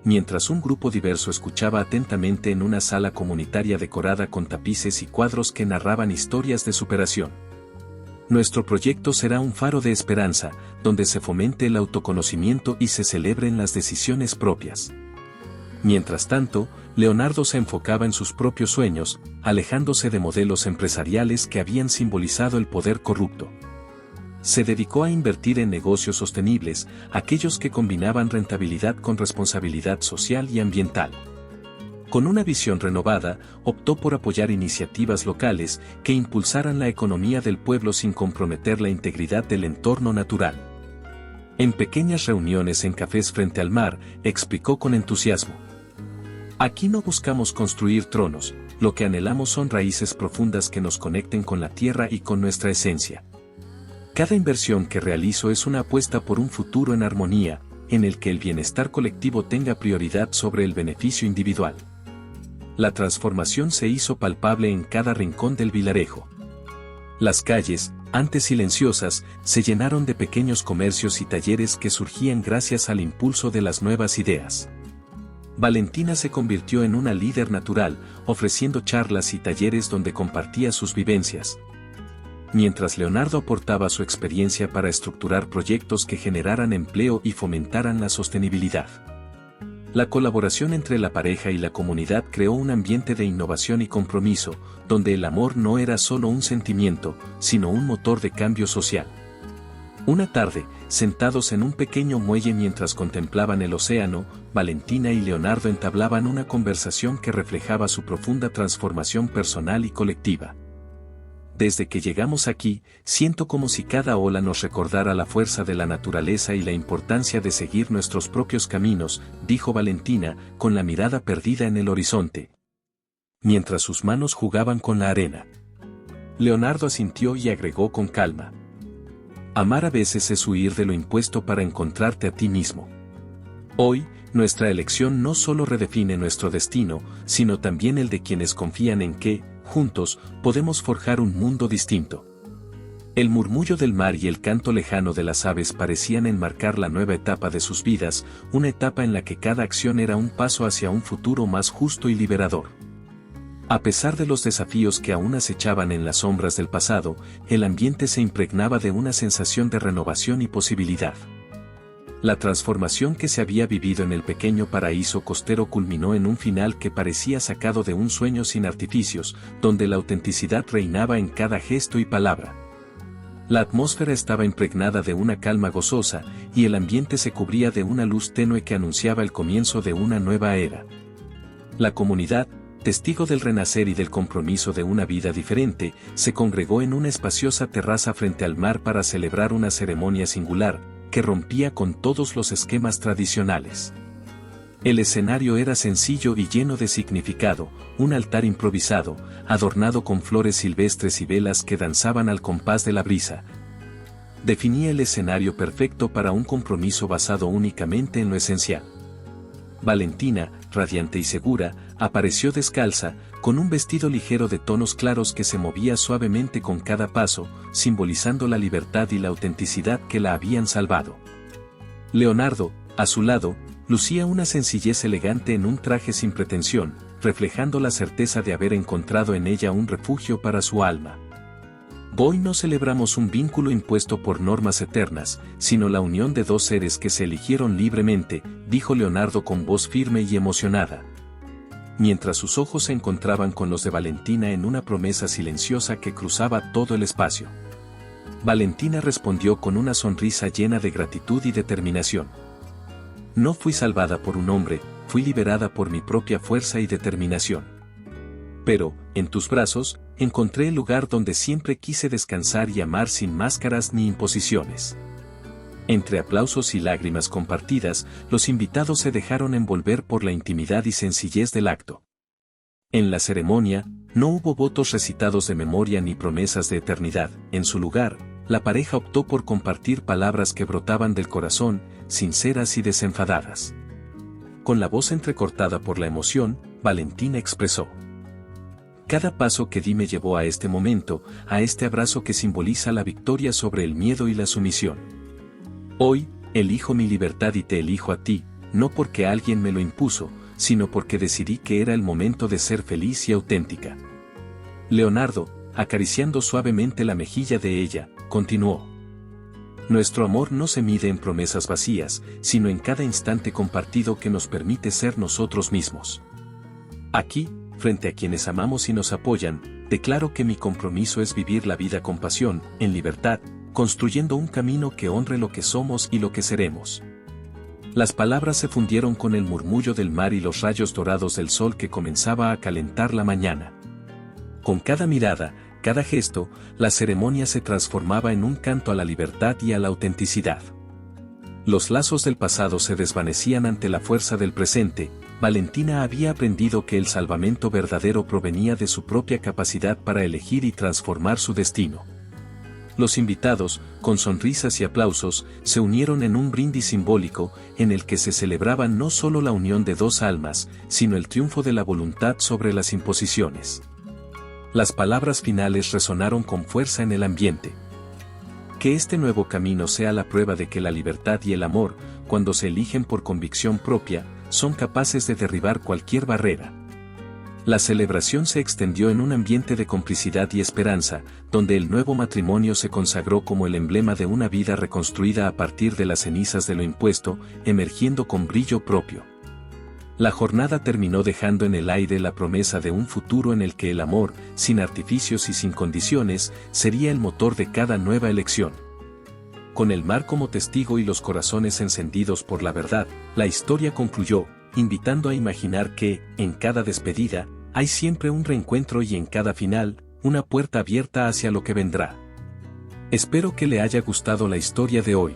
Mientras un grupo diverso escuchaba atentamente en una sala comunitaria decorada con tapices y cuadros que narraban historias de superación. Nuestro proyecto será un faro de esperanza, donde se fomente el autoconocimiento y se celebren las decisiones propias. Mientras tanto, Leonardo se enfocaba en sus propios sueños, alejándose de modelos empresariales que habían simbolizado el poder corrupto. Se dedicó a invertir en negocios sostenibles, aquellos que combinaban rentabilidad con responsabilidad social y ambiental. Con una visión renovada, optó por apoyar iniciativas locales que impulsaran la economía del pueblo sin comprometer la integridad del entorno natural. En pequeñas reuniones en cafés frente al mar, explicó con entusiasmo: aquí no buscamos construir tronos, lo que anhelamos son raíces profundas que nos conecten con la tierra y con nuestra esencia. Cada inversión que realizo es una apuesta por un futuro en armonía, en el que el bienestar colectivo tenga prioridad sobre el beneficio individual. La transformación se hizo palpable en cada rincón del vilarejo. Las calles, antes silenciosas, se llenaron de pequeños comercios y talleres que surgían gracias al impulso de las nuevas ideas. Valentina se convirtió en una líder natural, ofreciendo charlas y talleres donde compartía sus vivencias, mientras Leonardo aportaba su experiencia para estructurar proyectos que generaran empleo y fomentaran la sostenibilidad. La colaboración entre la pareja y la comunidad creó un ambiente de innovación y compromiso, donde el amor no era solo un sentimiento, sino un motor de cambio social. Una tarde, sentados en un pequeño muelle mientras contemplaban el océano, Valentina y Leonardo entablaban una conversación que reflejaba su profunda transformación personal y colectiva. Desde que llegamos aquí, siento como si cada ola nos recordara la fuerza de la naturaleza y la importancia de seguir nuestros propios caminos, dijo Valentina, con la mirada perdida en el horizonte, mientras sus manos jugaban con la arena. Leonardo asintió y agregó con calma. Amar a veces es huir de lo impuesto para encontrarte a ti mismo. Hoy, nuestra elección no solo redefine nuestro destino, sino también el de quienes confían en que, juntos, podemos forjar un mundo distinto. El murmullo del mar y el canto lejano de las aves parecían enmarcar la nueva etapa de sus vidas, una etapa en la que cada acción era un paso hacia un futuro más justo y liberador. A pesar de los desafíos que aún acechaban en las sombras del pasado, el ambiente se impregnaba de una sensación de renovación y posibilidad. La transformación que se había vivido en el pequeño paraíso costero culminó en un final que parecía sacado de un sueño sin artificios, donde la autenticidad reinaba en cada gesto y palabra. La atmósfera estaba impregnada de una calma gozosa, y el ambiente se cubría de una luz tenue que anunciaba el comienzo de una nueva era. La comunidad, testigo del renacer y del compromiso de una vida diferente, se congregó en una espaciosa terraza frente al mar para celebrar una ceremonia singular, que rompía con todos los esquemas tradicionales. El escenario era sencillo y lleno de significado, un altar improvisado, adornado con flores silvestres y velas que danzaban al compás de la brisa. Definía el escenario perfecto para un compromiso basado únicamente en lo esencial. Valentina, radiante y segura, apareció descalza, con un vestido ligero de tonos claros que se movía suavemente con cada paso, simbolizando la libertad y la autenticidad que la habían salvado. Leonardo, a su lado, lucía una sencillez elegante en un traje sin pretensión, reflejando la certeza de haber encontrado en ella un refugio para su alma. Hoy no celebramos un vínculo impuesto por normas eternas, sino la unión de dos seres que se eligieron libremente, dijo Leonardo con voz firme y emocionada. Mientras sus ojos se encontraban con los de Valentina en una promesa silenciosa que cruzaba todo el espacio. Valentina respondió con una sonrisa llena de gratitud y determinación. No fui salvada por un hombre, fui liberada por mi propia fuerza y determinación. Pero, en tus brazos, encontré el lugar donde siempre quise descansar y amar sin máscaras ni imposiciones. Entre aplausos y lágrimas compartidas, los invitados se dejaron envolver por la intimidad y sencillez del acto. En la ceremonia, no hubo votos recitados de memoria ni promesas de eternidad. En su lugar, la pareja optó por compartir palabras que brotaban del corazón, sinceras y desenfadadas. Con la voz entrecortada por la emoción, Valentina expresó: cada paso que di me llevó a este momento, a este abrazo que simboliza la victoria sobre el miedo y la sumisión. Hoy, elijo mi libertad y te elijo a ti, no porque alguien me lo impuso, sino porque decidí que era el momento de ser feliz y auténtica. Leonardo, acariciando suavemente la mejilla de ella, continuó: nuestro amor no se mide en promesas vacías, sino en cada instante compartido que nos permite ser nosotros mismos. Aquí, frente a quienes amamos y nos apoyan, declaro que mi compromiso es vivir la vida con pasión, en libertad, construyendo un camino que honre lo que somos y lo que seremos. Las palabras se fundieron con el murmullo del mar y los rayos dorados del sol que comenzaba a calentar la mañana. Con cada mirada, cada gesto, la ceremonia se transformaba en un canto a la libertad y a la autenticidad. Los lazos del pasado se desvanecían ante la fuerza del presente. Valentina había aprendido que el salvamento verdadero provenía de su propia capacidad para elegir y transformar su destino. Los invitados, con sonrisas y aplausos, se unieron en un brindis simbólico, en el que se celebraba no solo la unión de dos almas, sino el triunfo de la voluntad sobre las imposiciones. Las palabras finales resonaron con fuerza en el ambiente. Que este nuevo camino sea la prueba de que la libertad y el amor, cuando se eligen por convicción propia, son capaces de derribar cualquier barrera. La celebración se extendió en un ambiente de complicidad y esperanza, donde el nuevo matrimonio se consagró como el emblema de una vida reconstruida a partir de las cenizas de lo impuesto, emergiendo con brillo propio. La jornada terminó dejando en el aire la promesa de un futuro en el que el amor, sin artificios y sin condiciones, sería el motor de cada nueva elección. Con el mar como testigo y los corazones encendidos por la verdad, la historia concluyó, invitando a imaginar que, en cada despedida, hay siempre un reencuentro y en cada final, una puerta abierta hacia lo que vendrá. Espero que le haya gustado la historia de hoy.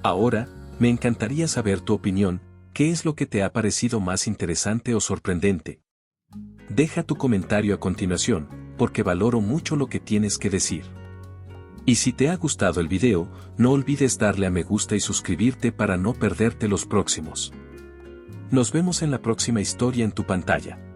Ahora, me encantaría saber tu opinión. ¿Qué es lo que te ha parecido más interesante o sorprendente? Deja tu comentario a continuación. porque valoro mucho lo que tienes que decir. Y si te ha gustado el video, no olvides darle a me gusta y suscribirte para no perderte los próximos. Nos vemos en la próxima historia en tu pantalla.